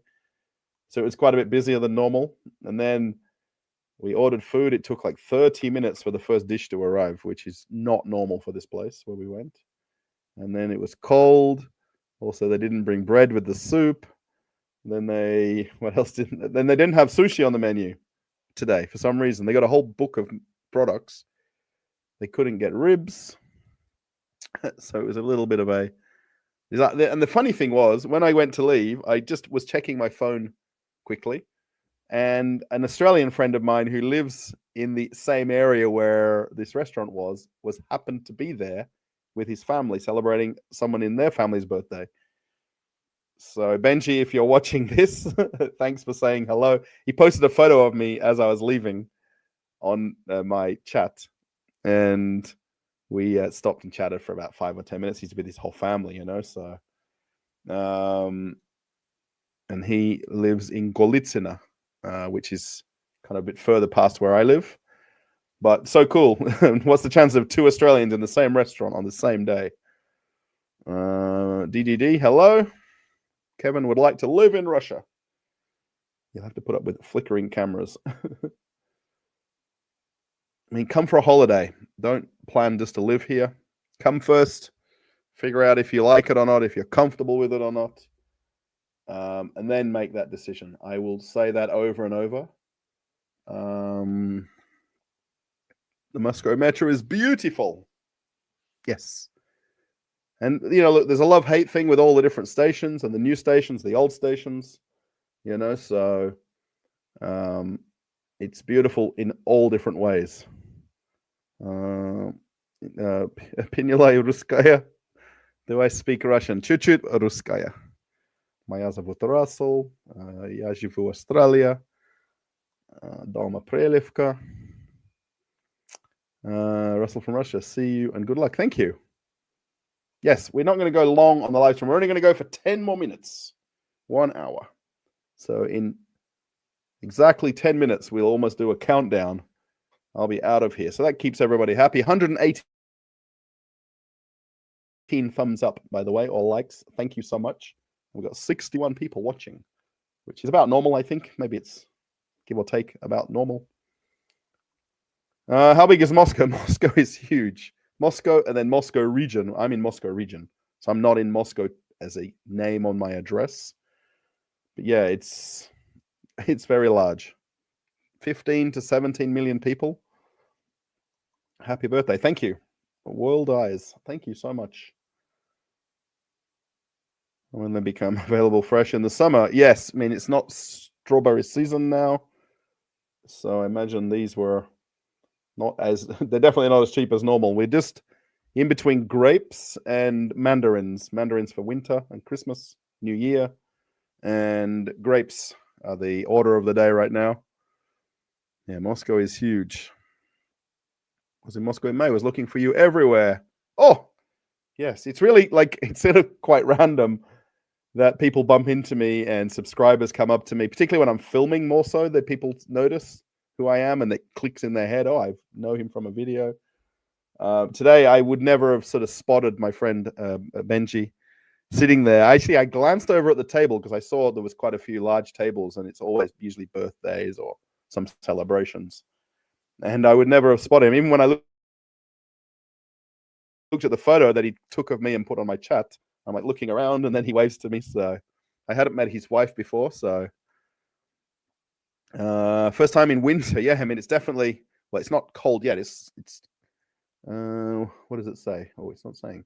So it was quite a bit busier than normal. And then we ordered food. It took 30 minutes for the first dish to arrive, which is not normal for this place where we went. And then it was cold. Also, they didn't bring bread with the soup. Then they didn't have sushi on the menu today for some reason. They got a whole book of products. They couldn't get ribs. So it was a little bit of a... And the funny thing was, when I went to leave, I just was checking my phone quickly. And an Australian friend of mine who lives in the same area where this restaurant was happened to be there with his family celebrating someone in their family's birthday. So Benji, if you're watching this, thanks for saying hello. He posted a photo of me as I was leaving on my chat, and we stopped and chatted for about 5 or 10 minutes. He's with his whole family, So, and he lives in Golitsina, which is kind of a bit further past where I live. But so cool. What's the chance of 2 Australians in the same restaurant on the same day? DDD, hello. Kevin would like to live in Russia. You'll have to put up with flickering cameras. I mean, come for a holiday. Don't plan just to live here. Come first. Figure out if you like it or not, if you're comfortable with it or not. And then make that decision. I will say that over and over. The Moscow Metro is beautiful. Yes. And, look, there's a love-hate thing with all the different stations and the new stations, the old stations, so it's beautiful in all different ways. Pinula Ruskaya. Do I speak Russian? Чуть-чуть Ruskaya. Моя зовут Russell. Я живу в Австралии. Дома Прелевка. Russell from Russia. See you and good luck. Thank you. Yes, we're not going to go long on the live stream. We're only going to go for 10 more minutes. 1 hour. So in exactly 10 minutes, we'll almost do a countdown. I'll be out of here. So that keeps everybody happy. 118 thumbs up, by the way, or likes. Thank you so much. We've got 61 people watching, which is about normal, I think. Maybe it's give or take about normal. How big is Moscow? Moscow is huge. Moscow and then Moscow region. I'm in Moscow region. So I'm not in Moscow as a name on my address. But yeah, it's very large. 15 to 17 million people. Happy birthday. Thank you. World Eyes. Thank you so much. When they become available fresh in the summer. Yes, I mean, it's not strawberry season now. So I imagine these were not as, they're definitely not as cheap as normal. We're just in between grapes and mandarins. Mandarins for winter and Christmas, New Year. And grapes are the order of the day right now. Yeah, Moscow is huge. I was in Moscow in May. I was looking for you everywhere. Oh, yes. It's really like, it's sort of quite random that people bump into me and subscribers come up to me, particularly when I'm filming more so that people notice who I am and it clicks in their head. Oh, I know him from a video. Today, I would never have sort of spotted my friend Benji sitting there. Actually, I glanced over at the table because I saw there was quite a few large tables and it's always usually birthdays or some celebrations. And I would never have spotted him. Even when I looked at the photo that he took of me and put on my chat, I'm like looking around and then he waves to me. So I hadn't met his wife before. So first time in winter. Yeah, I mean, it's definitely, well, it's not cold yet. It's what does it say? Oh, it's not saying.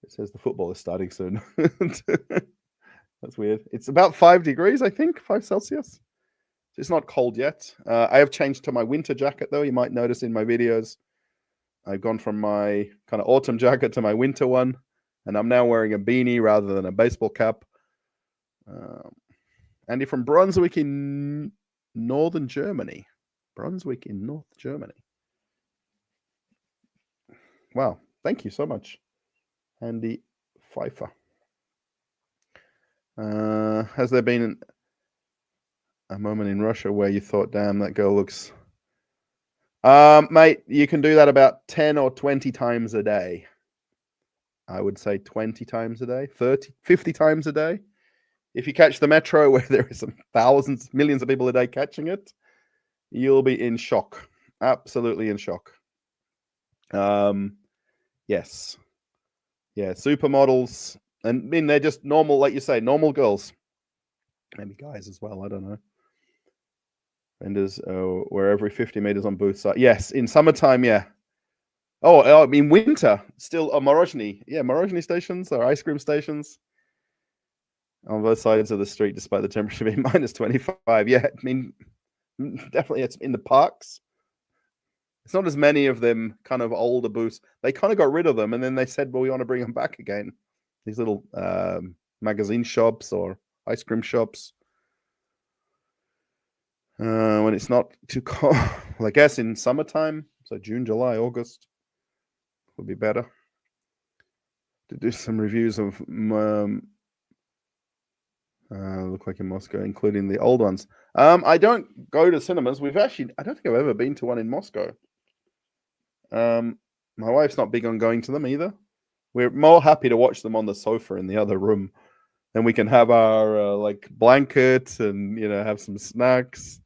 It says the football is starting soon. That's weird. It's about 5 degrees, I think, 5 Celsius. It's not cold yet. I have changed to my winter jacket, though. You might notice in my videos, I've gone from my kind of autumn jacket to my winter one, and I'm now wearing a beanie rather than a baseball cap. Andy from Brunswick in northern Germany. Brunswick in North Germany. Wow. Thank you so much, Andy Pfeiffer. Has there been a moment in Russia where you thought, damn, that girl looks... mate, you can do that about 10 or 20 times a day. I would say 20 times a day, 30, 50 times a day. If you catch the metro where there is some thousands, millions of people a day catching it, you'll be in shock. Absolutely in shock. Yes. Yeah, supermodels. And I mean, they're just normal, like you say, normal girls. Maybe guys as well, I don't know. Vendors were every 50 meters on both sides. Yes, in summertime, yeah. Oh, I mean, winter, still morozhny. Yeah, morozhny stations or ice cream stations on both sides of the street, despite the temperature being minus 25. Yeah, I mean, definitely it's in the parks. It's not as many of them kind of older booths. They kind of got rid of them, and then they said, well, we want to bring them back again. These little magazine shops or ice cream shops. When it's not too cold. Well, I guess in summertime, so June, July, August, would be better to do some reviews of look like in Moscow, including the old ones. I don't go to cinemas. I don't think I've ever been to one in Moscow. My wife's not big on going to them either. We're more happy to watch them on the sofa in the other room. Then we can have our like blanket and have some snacks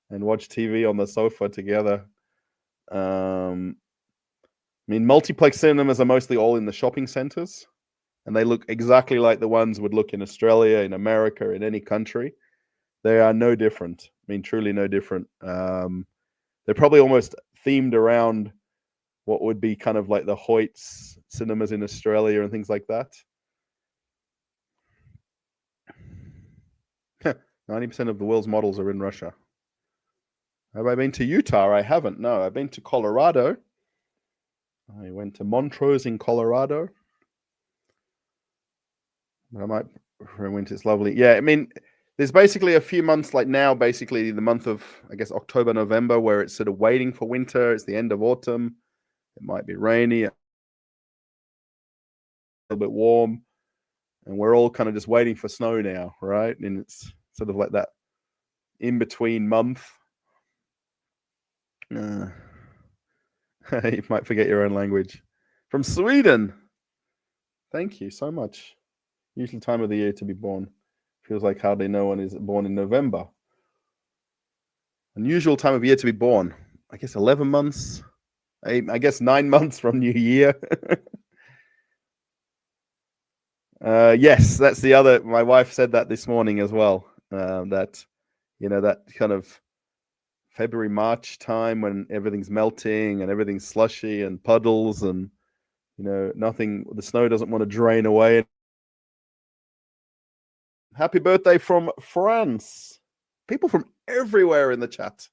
and watch TV on the sofa together. I mean, multiplex cinemas are mostly all in the shopping centers, and they look exactly like the ones would look in Australia, in America, in any country. They are no different. I mean, truly no different. They're probably almost themed around what would be kind of like the Hoyts cinemas in Australia and things like that. 90% of the world's models are in Russia. Have I been to Utah? I haven't. No, I've been to Colorado. I went to Montrose in Colorado. I might for winter. It's lovely. Yeah, I mean, there's basically a few months like now, basically the month of, I guess, October, November, where it's sort of waiting for winter. It's the end of autumn. It might be rainy. little bit warm, and we're all kind of just waiting for snow now, right? And it's sort of like that in between month. You might forget your own language. From Sweden. Thank you so much. Usual time of the year to be born. Feels like hardly no one is born in November. Unusual time of year to be born. I guess 11 months. I guess 9 months from New Year. Yes, that's the other. My wife said that this morning as well. That, that kind of February, March time when everything's melting and everything's slushy and puddles and, nothing, the snow doesn't want to drain away. Happy birthday from France. People from everywhere in the chat.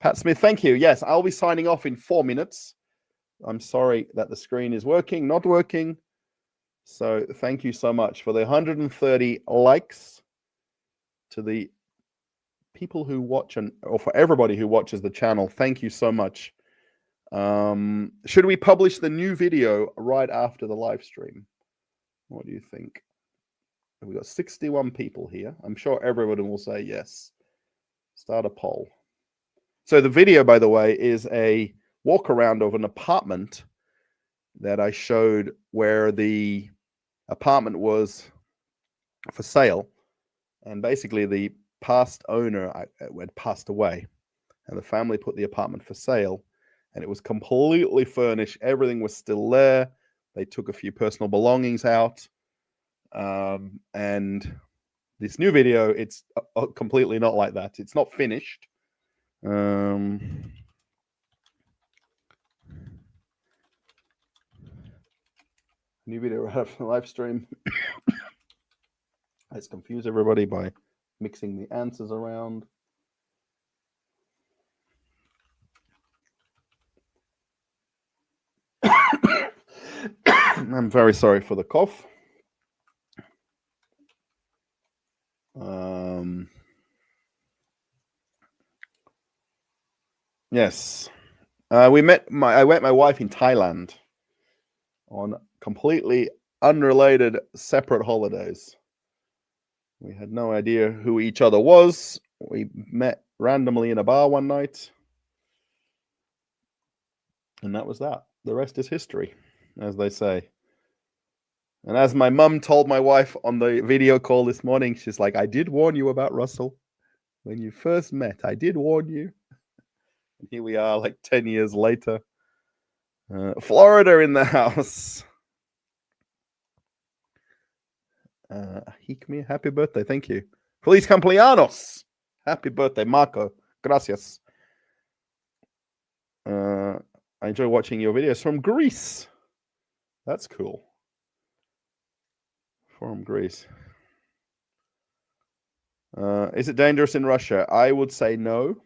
Pat Smith, thank you. Yes, I'll be signing off in 4 minutes. I'm sorry that the screen is not working. So thank you so much for the 130 likes, to the people who watch, or for everybody who watches the channel. Thank you so much. Should we publish the new video right after the live stream? What do you think? We've got 61 people here. I'm sure everybody will say yes. Start a poll. So the video, by the way, is a walk around of an apartment that I showed, where the apartment was for sale, and basically the past owner had passed away, and the family put the apartment for sale, and it was completely furnished. Everything was still there. They took a few personal belongings out. And this new video, it's completely not like that. It's not finished. New video right after the live stream. Let's confuse everybody by mixing the answers around. I'm very sorry for the cough. Yes. I met my wife in Thailand on completely unrelated, separate holidays. We had no idea who each other was. We met randomly in a bar one night. And that was that. The rest is history, as they say. And as my mum told my wife on the video call this morning, she's like, I did warn you about Russell. When you first met, I did warn you. And here we are, like 10 years later. Florida in the house. Hikmi, happy birthday. Thank you. Feliz cumpleaños. Happy birthday, Marco. Gracias. I enjoy watching your videos from Greece. That's cool. From Greece. Is it dangerous in Russia? I would say no.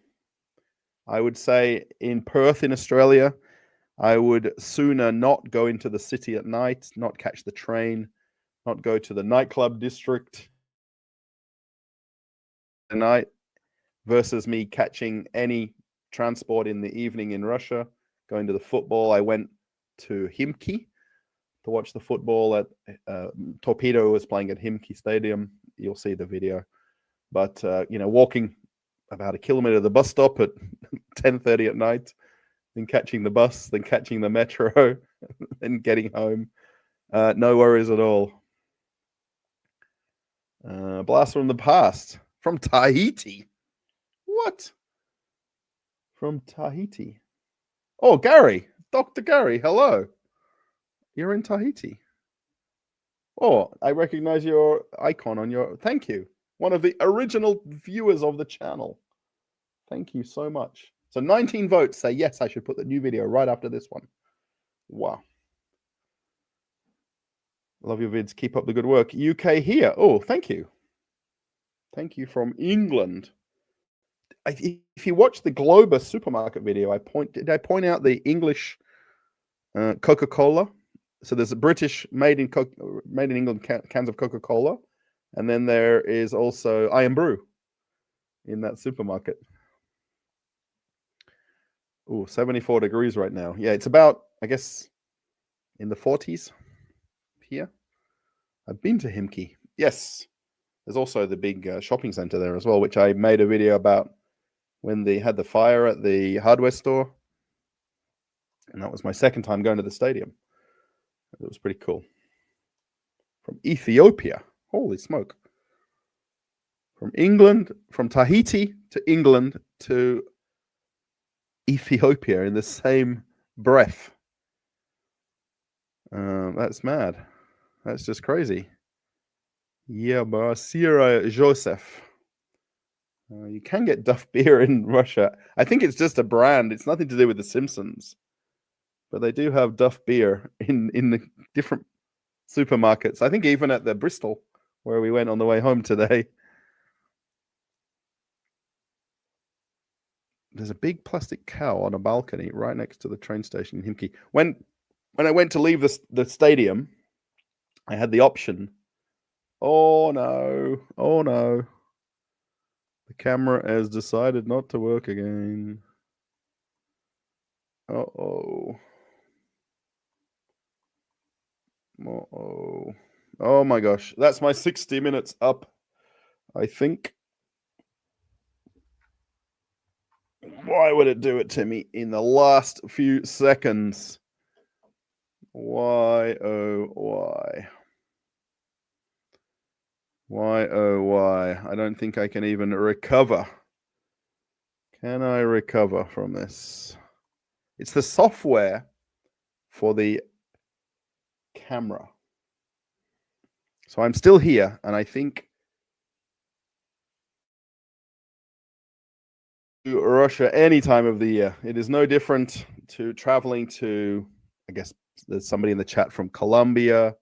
I would say in Perth in Australia, I would sooner not go into the city at night, not catch the train, not go to the nightclub district at night, versus me catching any transport in the evening in Russia, going to the football. I went to Himki to watch the football at Torpedo was playing at Himki Stadium. You'll see the video. But, walking about 1 kilometer to the bus stop at 10:30 at night, then catching the bus, then catching the metro, then getting home. No worries at all. Blast from the past. From Tahiti. What? From Tahiti. Oh, Gary. Dr. Gary, hello. You're in Tahiti. Oh, I recognize your icon on your... Thank you. One of the original viewers of the channel. Thank you so much. So 19 votes say, yes, I should put the new video right after this one. Wow. Love your vids. Keep up the good work. UK here. Oh, thank you. Thank you from England. If you watch the Globus supermarket video, did I point out the English Coca-Cola? So there's a British made in England cans of Coca-Cola, and then there is also Iron Brew in that supermarket. Oh, 74 degrees right now. Yeah, it's about, I guess, in the 40s. here. I've been to Himki. Yes. There's also the big shopping center there as well, which I made a video about when they had the fire at the hardware store. And that was my second time going to the stadium. It was pretty cool. From Ethiopia. Holy smoke. From England, from Tahiti to England to Ethiopia in the same breath. That's mad. That's just crazy. Yeah, but Sierra Joseph. You can get Duff beer in Russia. I think it's just a brand. It's nothing to do with The Simpsons. But they do have Duff beer in the different supermarkets. I think even at the Bristol, where we went on the way home today. There's a big plastic cow on a balcony right next to the train station in Himki. When I went to leave the stadium, I had the option. Oh no. Oh no. The camera has decided not to work again. Uh-oh. Uh-oh. Oh my gosh. That's my 60 minutes up, I think. Why would it do it to me in the last few seconds? Why, oh, why? Why, oh, why? I don't think I can even recover. Can I recover from this? It's the software for the camera. So I'm still here, and I think to Russia any time of the year. It is no different to traveling to, I guess there's somebody in the chat from Colombia,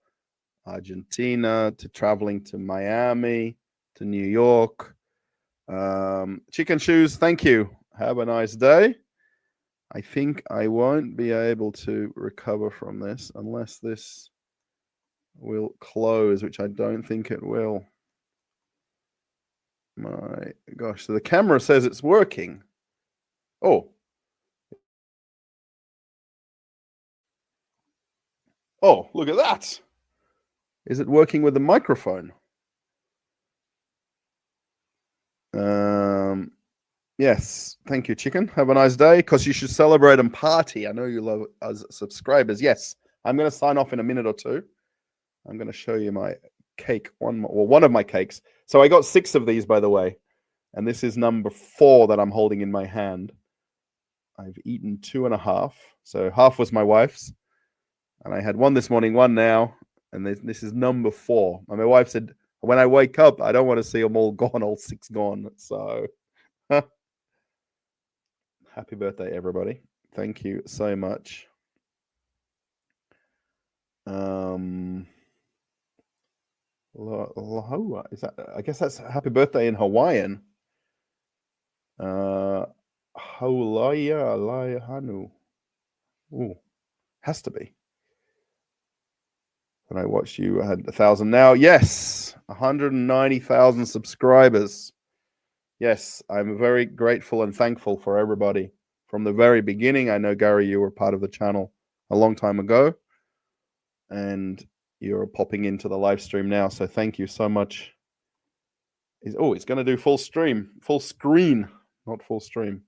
Argentina, to traveling to Miami, to New York. Chicken Shoes, thank you. Have a nice day. I think I won't be able to recover from this unless this will close, which I don't think it will. My gosh, so the camera says it's working. Oh. Oh, look at that. Is it working with the microphone? Yes, thank you, Chicken. Have a nice day, because you should celebrate and party. I know you love us subscribers. Yes, I'm going to sign off in a minute or two. I'm going to show you my cake, one of my cakes. So I got 6 of these, by the way, and this is number 4 that I'm holding in my hand. I've eaten 2.5, so half was my wife's, and I had one this morning, one now, and this is number 4. And my wife said, when I wake up, I don't want to see them all gone, all 6 gone. So happy birthday, everybody. Thank you so much. Is that, I guess that's happy birthday in Hawaiian. Haulaya Hanu. Ooh, has to be. When I watched you, I had 1,000 now. Yes, 190,000 subscribers. Yes, I'm very grateful and thankful for everybody from the very beginning. I know, Gary, you were part of the channel a long time ago, and you're popping into the live stream now. So thank you so much. It's going to do full screen, not full stream.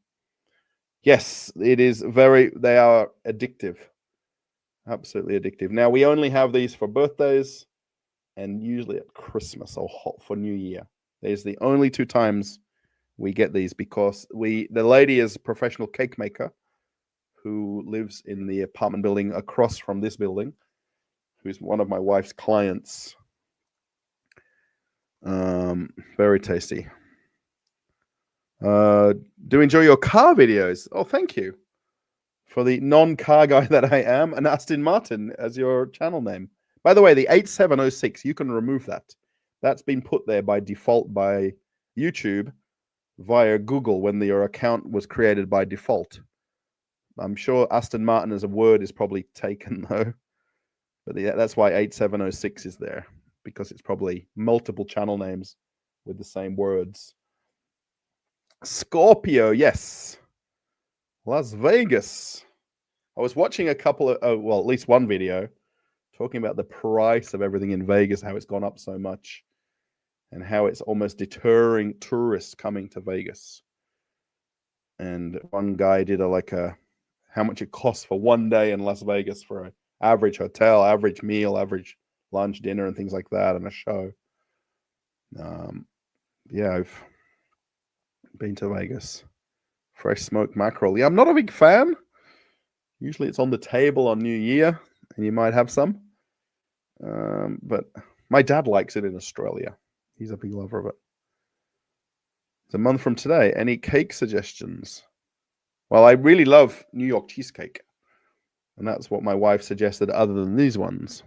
Yes, it is they are addictive. Absolutely addictive. Now, we only have these for birthdays and usually at Christmas or for New Year. There's the only 2 times we get these, because the lady is a professional cake maker who lives in the apartment building across from this building, who's one of my wife's clients. Very tasty. Do enjoy your car videos. Oh, thank you. For the non-car guy that I am, and Aston Martin as your channel name. By the way, the 8706, you can remove that. That's been put there by default by YouTube via Google when your account was created by default. I'm sure Aston Martin as a word is probably taken, though. But that's why 8706 is there, because it's probably multiple channel names with the same words. Scorpio, yes. Las Vegas. I was watching a couple of, at least one video talking about the price of everything in Vegas, how it's gone up so much, and how it's almost deterring tourists coming to Vegas. And one guy did how much it costs for one day in Las Vegas for an average hotel, average meal, average lunch, dinner, and things like that, and a show. Yeah, I've been to Vegas. Fresh smoked mackerel. Yeah, I'm not a big fan. Usually it's on the table on New Year, and you might have some. But my dad likes it in Australia. He's a big lover of it. It's a month from today. Any cake suggestions? Well, I really love New York cheesecake. And that's what my wife suggested other than these ones,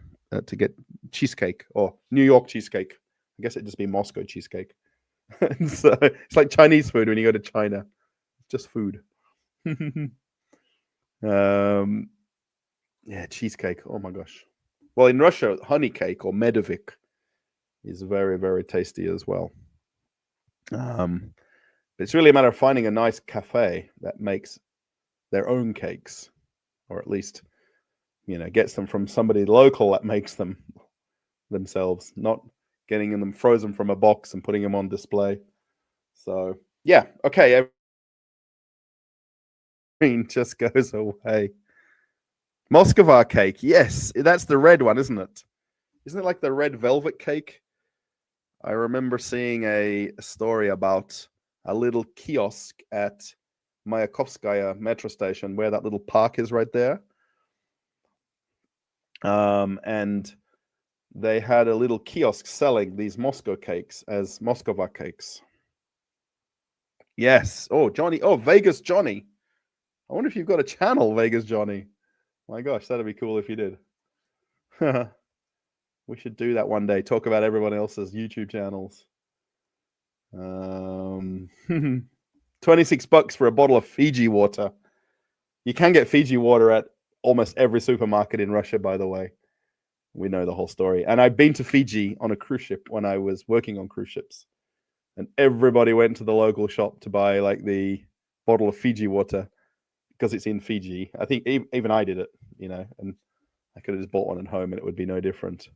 to get cheesecake or New York cheesecake. I guess it'd just be Moscow cheesecake. So it's like Chinese food when you go to China. It's just food. Yeah, cheesecake. Oh my gosh. Well, in Russia, honey cake or medovik is very, very tasty as well. It's really a matter of finding a nice cafe that makes their own cakes, or at least, gets them from somebody local that makes them themselves, not getting them frozen from a box and putting them on display. So, yeah, okay. Everything just goes away. Moskova cake. Yes, that's the red one, isn't it? Isn't it like the red velvet cake? I remember seeing a story about a little kiosk at Mayakovskaya metro station where that little park is right there. And they had a little kiosk selling these Moscow cakes as Moskova cakes. Yes. Oh, Johnny. Oh, Vegas Johnny. I wonder if you've got a channel, Vegas Johnny. My gosh, that'd be cool if you did. We should do that one day. Talk about everyone else's YouTube channels. $26 for a bottle of Fiji water. You can get Fiji water at almost every supermarket in Russia, by the way. We know the whole story. And I've been to Fiji on a cruise ship when I was working on cruise ships. And everybody went to the local shop to buy like the bottle of Fiji water because it's in Fiji. I think even I did it, and I could have just bought one at home and it would be no different.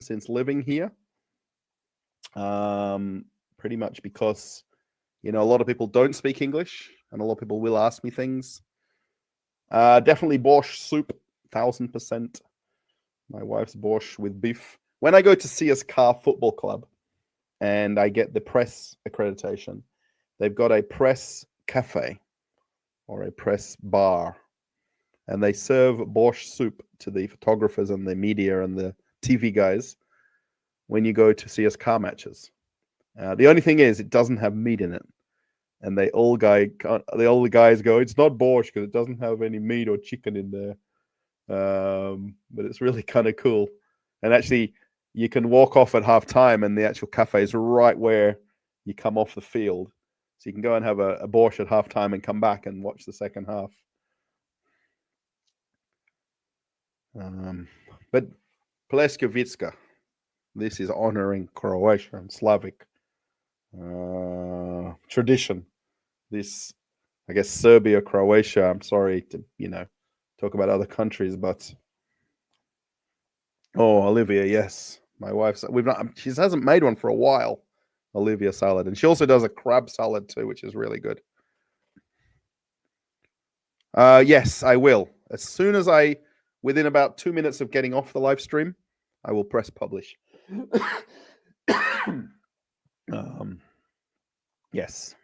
Since living here, pretty much because, a lot of people don't speak English and a lot of people will ask me things. Definitely borscht soup, 1000%. My wife's borscht with beef. When I go to CSKA Football Club and I get the press accreditation, they've got a press cafe or a press bar, and they serve borscht soup to the photographers and the media and the TV guys when you go to CSKA matches. The only thing is, it doesn't have meat in it, and all the guys go, "It's not borscht because it doesn't have any meat or chicken in there." But it's really kind of cool, and actually, you can walk off at halftime, and the actual cafe is right where you come off the field, so you can go and have a borscht at halftime and come back and watch the second half. But Pleskavitska, this is honoring Croatia and Slavic tradition. This, I guess, Serbia, Croatia. I'm sorry to talk about other countries, but Olivia, yes, my wife's. She hasn't made one for a while. Olivia salad, and she also does a crab salad too, which is really good. Yes, I will. As soon as within about 2 minutes of getting off the live stream, I will press publish. Yes.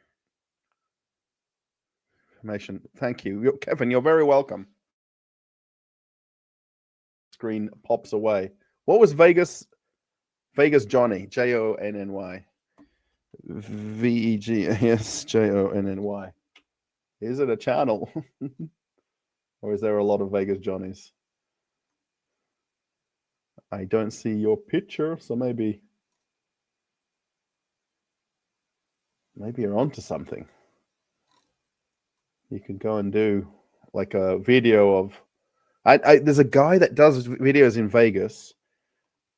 Information. Thank you. Kevin, you're very welcome. Screen pops away. What was Vegas Johnny? Jonny. VEG. Yes, Jonny. Is it a channel? Or is there a lot of Vegas Johnnies? I don't see your picture, so maybe you're onto something. You could go and do like a video of. There's a guy that does videos in Vegas.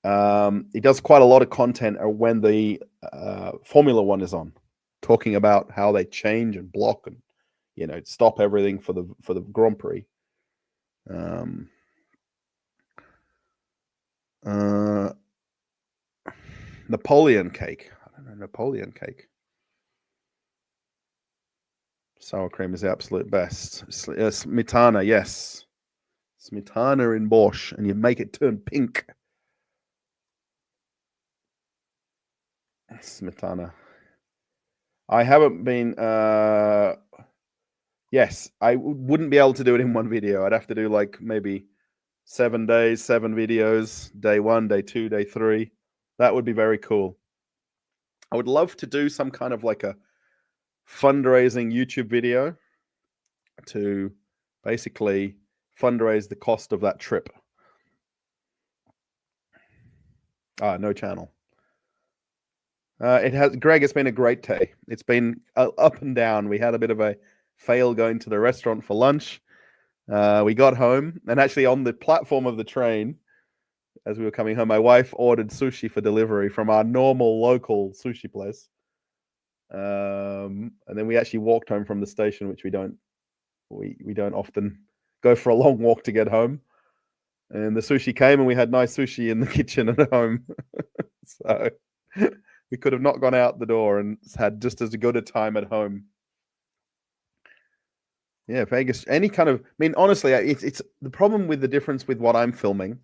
He does quite a lot of content when the Formula One is on, talking about how they change and block and stop everything for the Grand Prix. Napoleon cake. I don't know, Napoleon cake. Sour cream is the absolute best. Smetana, yes. Smetana in borscht, and you make it turn pink. Smetana. I haven't been. Yes, I wouldn't be able to do it in one video. I'd have to do like maybe 7 days, 7 videos, day 1, day 2, day 3. That would be very cool. I would love to do some kind of like a fundraising YouTube video to basically fundraise the cost of that trip. No channel. Greg, it's been a great day. It's been up and down. We had a bit of a fail going to the restaurant for lunch. We got home, and actually on the platform of the train, as we were coming home, my wife ordered sushi for delivery from our normal local sushi place. And then we actually walked home from the station, which we don't often go for a long walk to get home. And the sushi came, and we had nice sushi in the kitchen at home. So we could have not gone out the door and had just as good a time at home. Yeah, Vegas, any kind of, honestly, it's the problem with the difference with what I'm filming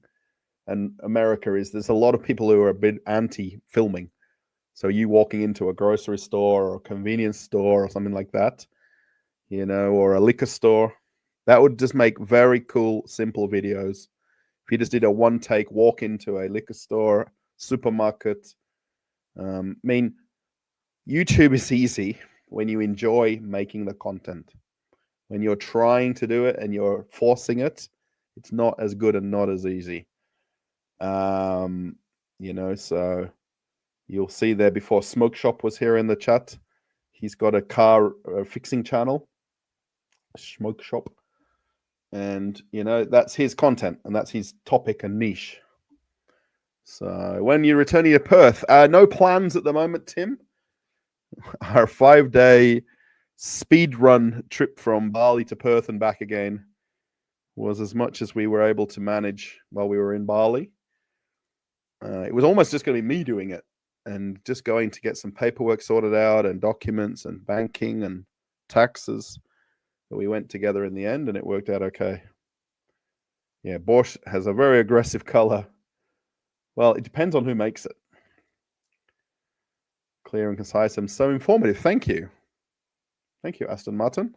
and America is there's a lot of people who are a bit anti-filming. So you walking into a grocery store or a convenience store or something like that, or a liquor store, that would just make very cool, simple videos. If you just did a one-take walk into a liquor store, supermarket. YouTube is easy when you enjoy making the content. When you're trying to do it and you're forcing it, it's not as good and not as easy. So you'll see there before Smoke Shop was here in the chat. He's got a car fixing channel, Smoke Shop. And, that's his content and that's his topic and niche. So when you're returning to Perth, no plans at the moment, Tim. Our 5-day speed run trip from Bali to Perth and back again was as much as we were able to manage while we were in Bali. It was almost just going to be me doing it and just going to get some paperwork sorted out and documents and banking and taxes. But we went together in the end and it worked out okay. Yeah, borscht has a very aggressive color. Well, it depends on who makes it. Clear and concise and so informative. Thank you. Thank you, Aston Martin.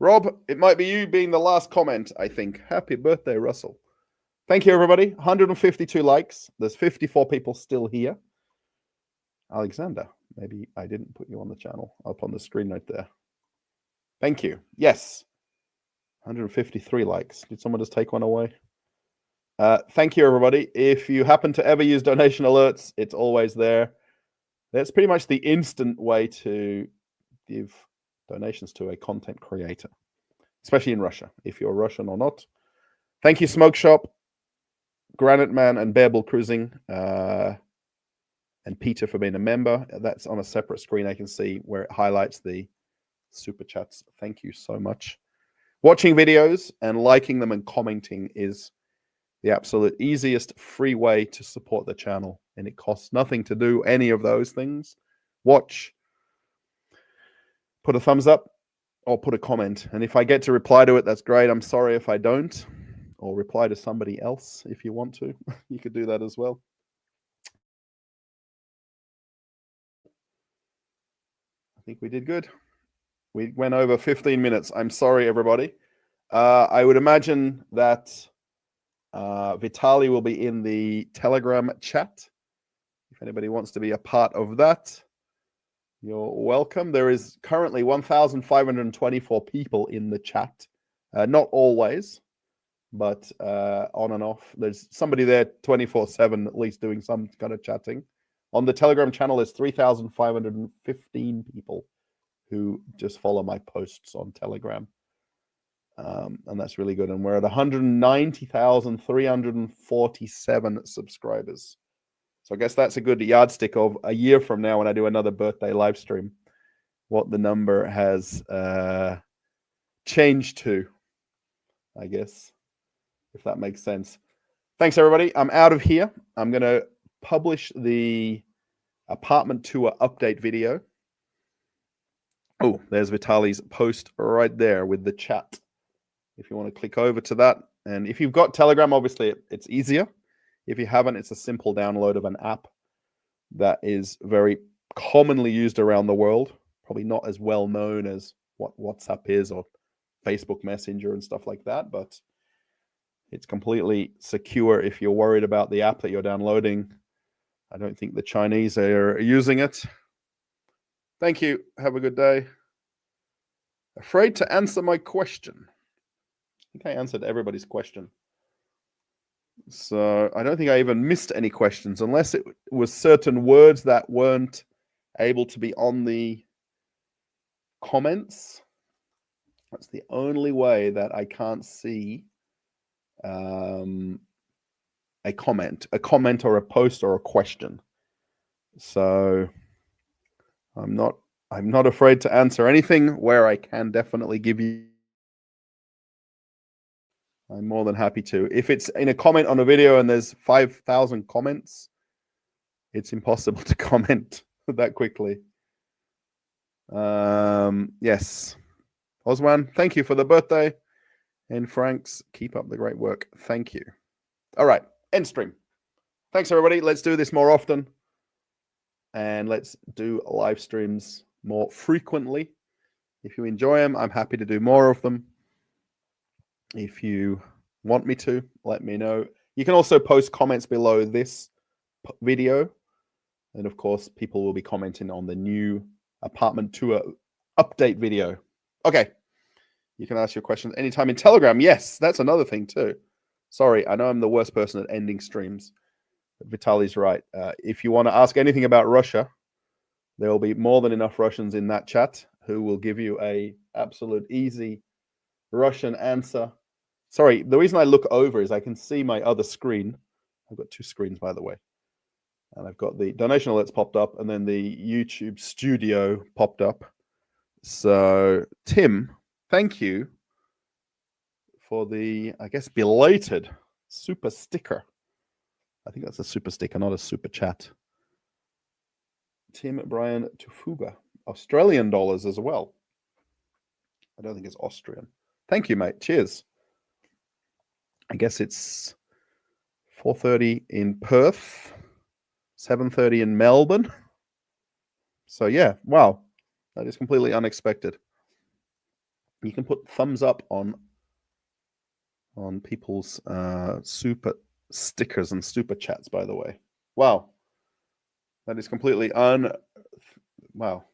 Rob, it might be you being the last comment, I think. Happy birthday, Russell. Thank you, everybody. 152 likes. There's 54 people still here. Alexander, maybe I didn't put you on the channel. Up on the screen right there. Thank you. Yes. 153 likes. Did someone just take one away? Thank you, everybody. If you happen to ever use donation alerts, it's always there. That's pretty much the instant way to give donations to a content creator, especially in Russia, if you're Russian or not. Thank you, Smoke Shop, Granite Man, and Bearable Cruising, and Peter for being a member. That's on a separate screen. I can see where it highlights the super chats. Thank you so much. Watching videos and liking them and commenting is the absolute easiest free way to support the channel, and it costs nothing to do any of those things. Watch, put a thumbs up, or put a comment, and if I get to reply to it, that's great. I'm sorry if I don't, or reply to somebody else if you want to. You could do that as well. I think we did good. We went over 15 minutes. I'm sorry, everybody. I would imagine that Vitaly will be in the Telegram chat. If anybody wants to be a part of that, you're welcome. There is currently 1,524 people in the chat. Not always, but on and off. There's somebody there 24/7 at least doing some kind of chatting. On the Telegram channel, there's 3,515 people who just follow my posts on Telegram. And that's really good. And we're at 190,347 subscribers. So I guess that's a good yardstick of a year from now when I do another birthday live stream. what the number has changed to, I guess, if that makes sense. Thanks, everybody. I'm out of here. I'm going to publish the apartment tour update video. Oh, there's Vitali's post right there with the chat. If you want to click over to that. And if you've got Telegram, obviously it's easier. If you haven't, it's a simple download of an app that is very commonly used around the world. Probably not as well known as what WhatsApp is or Facebook Messenger and stuff like that, but it's completely secure if you're worried about the app that you're downloading. I don't think the Chinese are using it. Thank you. Have a good day. Afraid to answer my question. I think I answered everybody's question. So I don't think I even missed any questions, unless it was certain words that weren't able to be on the comments. That's the only way that I can't see a comment or a post or a question. So I'm not afraid to answer anything. Where I can definitely give you, I'm more than happy to. If it's in a comment on a video and there's 5,000 comments, it's impossible to comment that quickly. Yes. Osman, thank you for the birthday. And Franks, keep up the great work. Thank you. All right, end stream. Thanks, everybody. Let's do this more often. And let's do live streams more frequently. If you enjoy them, I'm happy to do more of them. If you want me to, let me know. You can also post comments below this video. And of course, people will be commenting on the new apartment tour update video. Okay. You can ask your questions anytime in Telegram. Yes, that's another thing too. Sorry, I know I'm the worst person at ending streams. But Vitali's right. If you want to ask anything about Russia, there will be more than enough Russians in that chat who will give you a absolute easy Russian answer. Sorry, the reason I look over is I can see my other screen. I've got two screens, by the way. And I've got the donation alerts popped up and then the YouTube studio popped up. So, Tim, thank you for the, I guess, belated super sticker. I think that's a super sticker, not a super chat. Tim Brian Tufuga, Australian dollars as well. I don't think it's Austrian. Thank you, mate. Cheers. I guess it's 4:30 in Perth, 7:30 in Melbourne. So yeah, wow, that is completely unexpected. You can put thumbs up on people's super stickers and super chats, by the way. Wow, that is completely wow.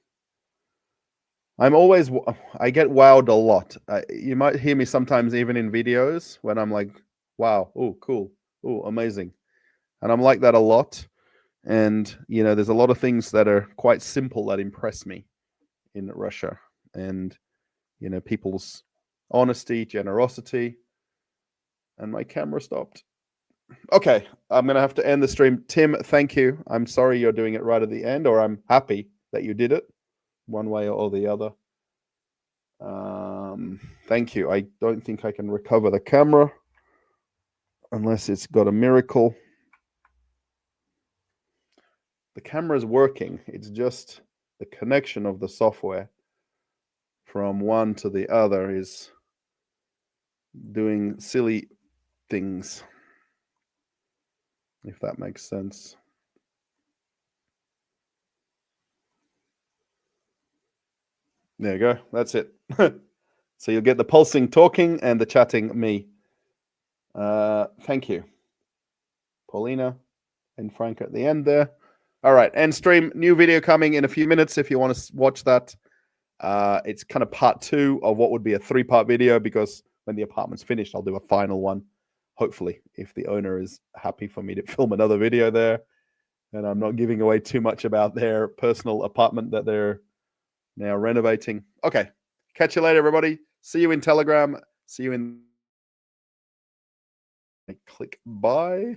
I get wowed a lot. You might hear me sometimes even in videos when I'm like, wow, oh, cool, oh, amazing. And I'm like that a lot. And, you know, there's a lot of things that are quite simple that impress me in Russia. And, you know, people's honesty, generosity. And my camera stopped. Okay, I'm going to have to end the stream. Tim, thank you. I'm sorry you're doing it right at the end, or I'm happy that you did it one way or the other. Thank you. I don't think I can recover the camera unless it's got a miracle. The camera is working. It's just the connection of the software from one to the other is doing silly things, if that makes sense. There you go. That's it. So you'll get the pulsing talking and the chatting me. Thank you, Paulina and Frank at the end there. All right, end stream. New video coming in a few minutes if you want to watch that. It's kind of part 2 of what would be a 3-part video, because when the apartment's finished, I'll do a final one. Hopefully, if the owner is happy for me to film another video there, and I'm not giving away too much about their personal apartment that they're now renovating. Okay, catch you later, everybody. See you in Telegram. See you in... Click bye.